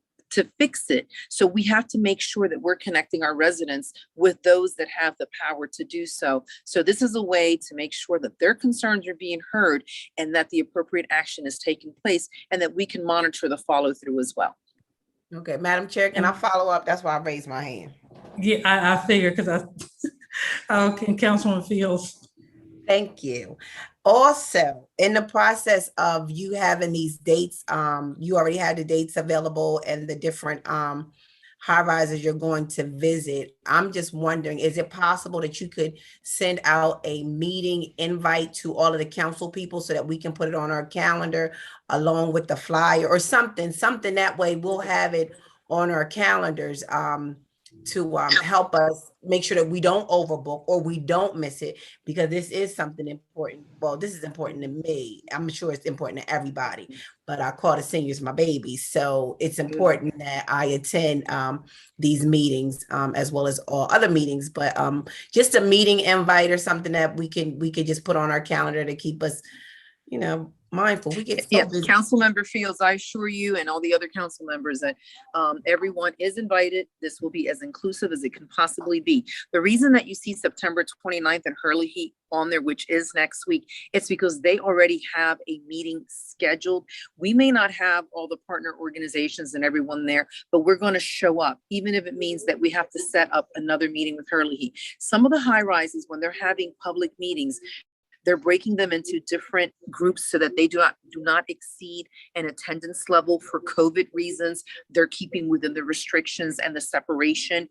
fix it. So we have to make sure that we're connecting our residents with those that have the power to do so. So this is a way to make sure that their concerns are being heard and that the appropriate action is taking place and that we can monitor the follow through as well. Okay, Madam Chair, can I follow up? That's why I raised my hand. Yeah, I figured because okay, Councilwoman Fields. Thank you. Also, in the process of you having these dates, you already have the dates available and the different high rises you're going to visit. I'm just wondering, is it possible that you could send out a meeting invite to all of the council people so that we can put it on our calendar along with the flyer or something that way we'll have it on our calendars to help us make sure that we don't overbook or we don't miss it, because this is something important. Well, this is important to me. I'm sure it's important to everybody, but I call the seniors my babies. So it's important that I attend these meetings as well as all other meetings, but just a meeting invite or something that we could just put on our calendar to keep us, mindful. We get so busy. Council member Fields, I assure you and all the other council members that everyone is invited. This will be as inclusive as it can possibly be. The reason that you see September 29th and Hurley Heat on there, which is next week, it's because they already have a meeting scheduled. We may not have all the partner organizations and everyone there, but we're going to show up, even if it means that we have to set up another meeting with Hurley Heat. Some of the high rises, when they're having public meetings, they're breaking them into different groups so that they do not exceed an attendance level for COVID reasons. They're keeping within the restrictions and the separation.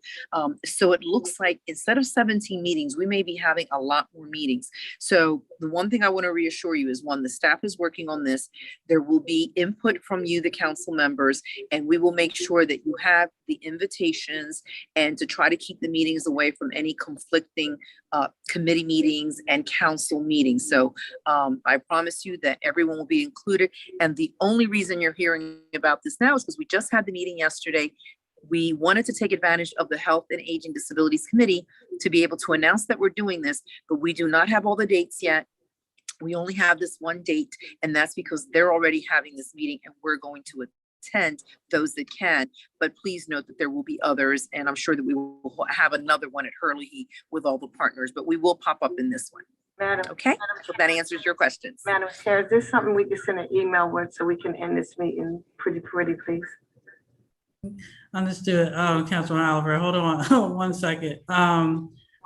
So it looks like instead of 17 meetings, we may be having a lot more meetings. So the one thing I want to reassure you is, one, the staff is working on this. There will be input from you, the council members, and we will make sure that you have the invitations and to try to keep the meetings away from any conflicting committee meetings and council meetings. meeting. So I promise you that everyone will be included. And the only reason you're hearing about this now is because we just had the meeting yesterday. We wanted to take advantage of the Health and Aging Disabilities Committee to be able to announce that we're doing this, but we do not have all the dates yet. We only have this one date, and that's because they're already having this meeting and we're going to attend those that can. But please note that there will be others, and I'm sure that we will have another one at Hurley with all the partners, but we will pop up in this one. Madam, Okay, so that answers your questions. Madam Chair, is this something we can send an email with so we can end this meeting pretty, please? Understood. Councilman Oliver, hold on one second.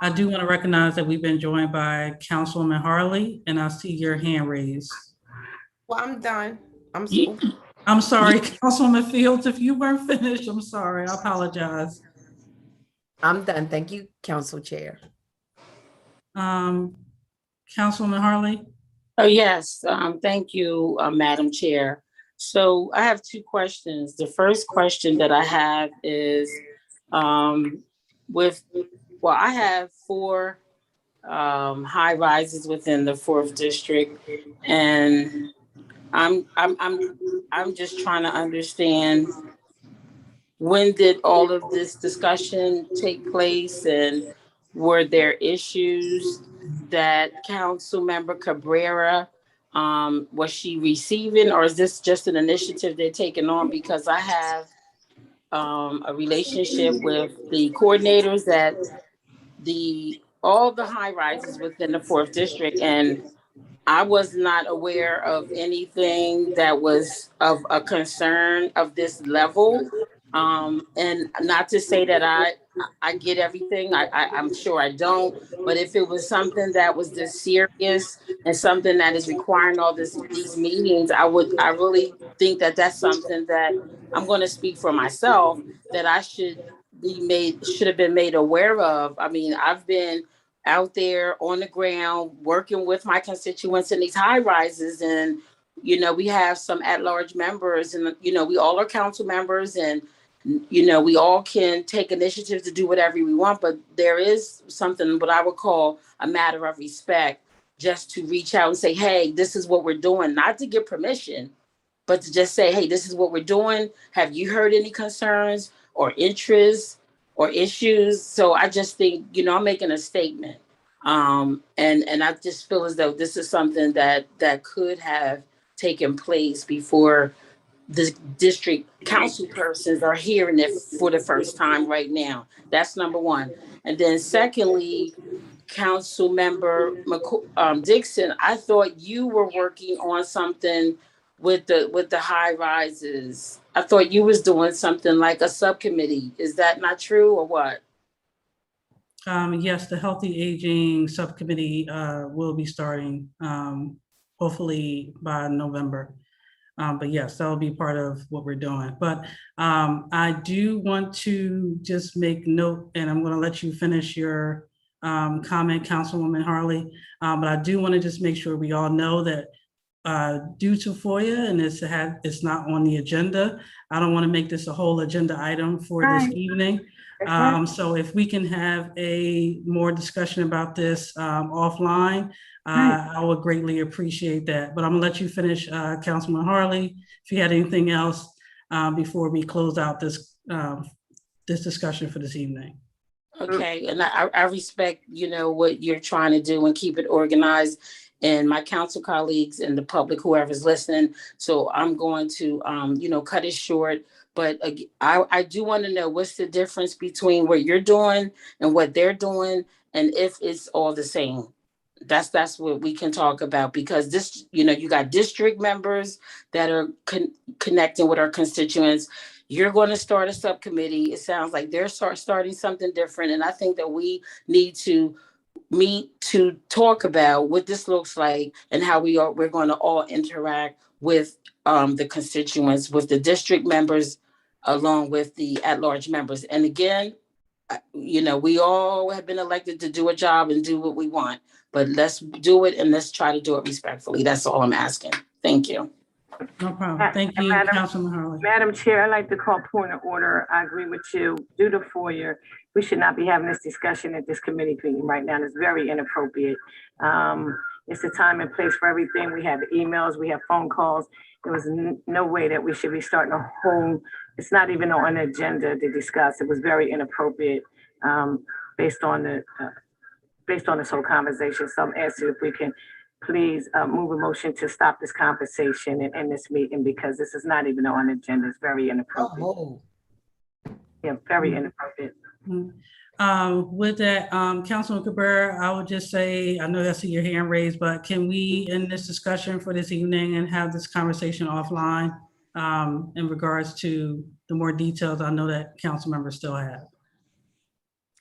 I do want to recognize that we've been joined by Councilwoman Harley, and I see your hand raised. Well, I'm done. I'm sorry, Councilwoman Fields, if you weren't finished, I'm sorry. I apologize. I'm done. Thank you, Council Chair. Councilwoman Harley? Oh, yes. Thank you, Madam Chair. So I have two questions. The first question that I have is I have 4 high rises within the 4th district, and I'm just trying to understand, when did all of this discussion take place, and were there issues that Councilmember Cabrera was she receiving, or is this just an initiative they're taking on? Because I have a relationship with the coordinators at all the high rises within the 4th district, and I was not aware of anything that was of a concern of this level. And not to say that I get everything, I'm sure I don't, but if it was something that was this serious and something that is requiring all these meetings, I really think that that's something that I'm going to speak for myself, that I should have been made aware of. I mean, I've been out there on the ground working with my constituents in these high rises, and we have some at-large members, and we all are council members, and we all can take initiatives to do whatever we want, but there is something what I would call a matter of respect, just to reach out and say, hey, this is what we're doing, not to get permission, but to just say, hey, this is what we're doing. Have you heard any concerns or interests or issues? So I just think, I'm making a statement. And I just feel as though this is something that could have taken place before the district council persons are hearing it for the first time right now. That's number one. And then secondly, Council Member Dixon, I thought you were working on something with the high rises. I thought you was doing something like a subcommittee. Is that not true, or what? Yes, the Healthy Aging Subcommittee will be starting hopefully by November. But yes, that'll be part of what we're doing. But I do want to just make note, and I'm going to let you finish your comment, Councilwoman Harley. But I do want to just make sure we all know that due to FOIA, and it's not on the agenda, I don't want to make this a whole agenda item for this evening. So if we can have a more discussion about this offline, I would greatly appreciate that. But I'm gonna let you finish, Councilman Harley, if you had anything else before we close out this discussion for this evening. Okay, and I respect, what you're trying to do and keep it organized, and my council colleagues and the public, whoever's listening. So I'm going to, cut it short. But I do want to know, what's the difference between what you're doing and what they're doing, and if it's all the same. That's what we can talk about, because this, you got district members that are connecting with our constituents. You're going to start a subcommittee. It sounds like they're starting something different. And I think that we need to meet to talk about what this looks like and how we're going to all interact with the constituents, with the district members, along with the at-large members. And again, we all have been elected to do a job and do what we want, but let's do it, and let's try to do it respectfully. That's all I'm asking. Thank you. No problem. Thank you, Councilman Harley. Madam Chair, I'd like to call point of order. I agree with you. Due to FOIA, we should not be having this discussion at this committee meeting right now. It's very inappropriate. It's the time and place for everything. We have emails, we have phone calls. There was no way that we should be starting a whole, it's not even on an agenda to discuss. It was very inappropriate based on this whole conversation. So I'm asking if we can please move a motion to stop this conversation and end this meeting, because this is not even on the agenda. It's very inappropriate. Oh. Yeah, very inappropriate. With that, Councilman Cabrera, I would just say, I know I see your hand raised, but can we end this discussion for this evening and have this conversation offline in regards to the more details I know that council members still have?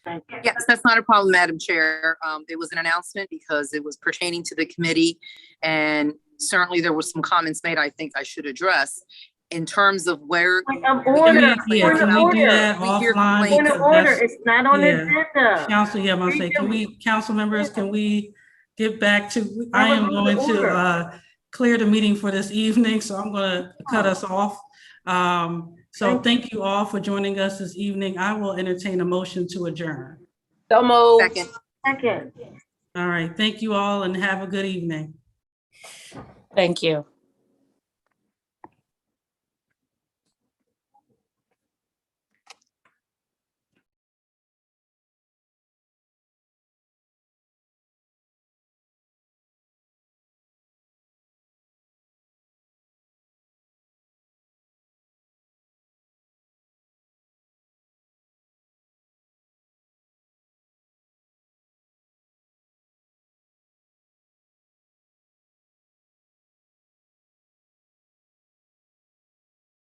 Thank you. Yes, that's not a problem, Madam Chair. It was an announcement because it was pertaining to the committee. And certainly there were some comments made I think I should address in terms of where. Order. Can we do that We hear offline? complaints. Point of order, it's not on the agenda. Council, yeah, I'm gonna say, council members, can we get back to, I am going to clear the meeting for this evening, so I'm gonna cut us off. So thank you all for joining us this evening. I will entertain a motion to adjourn. So moved. Second. All right, thank you all and have a good evening. Thank you.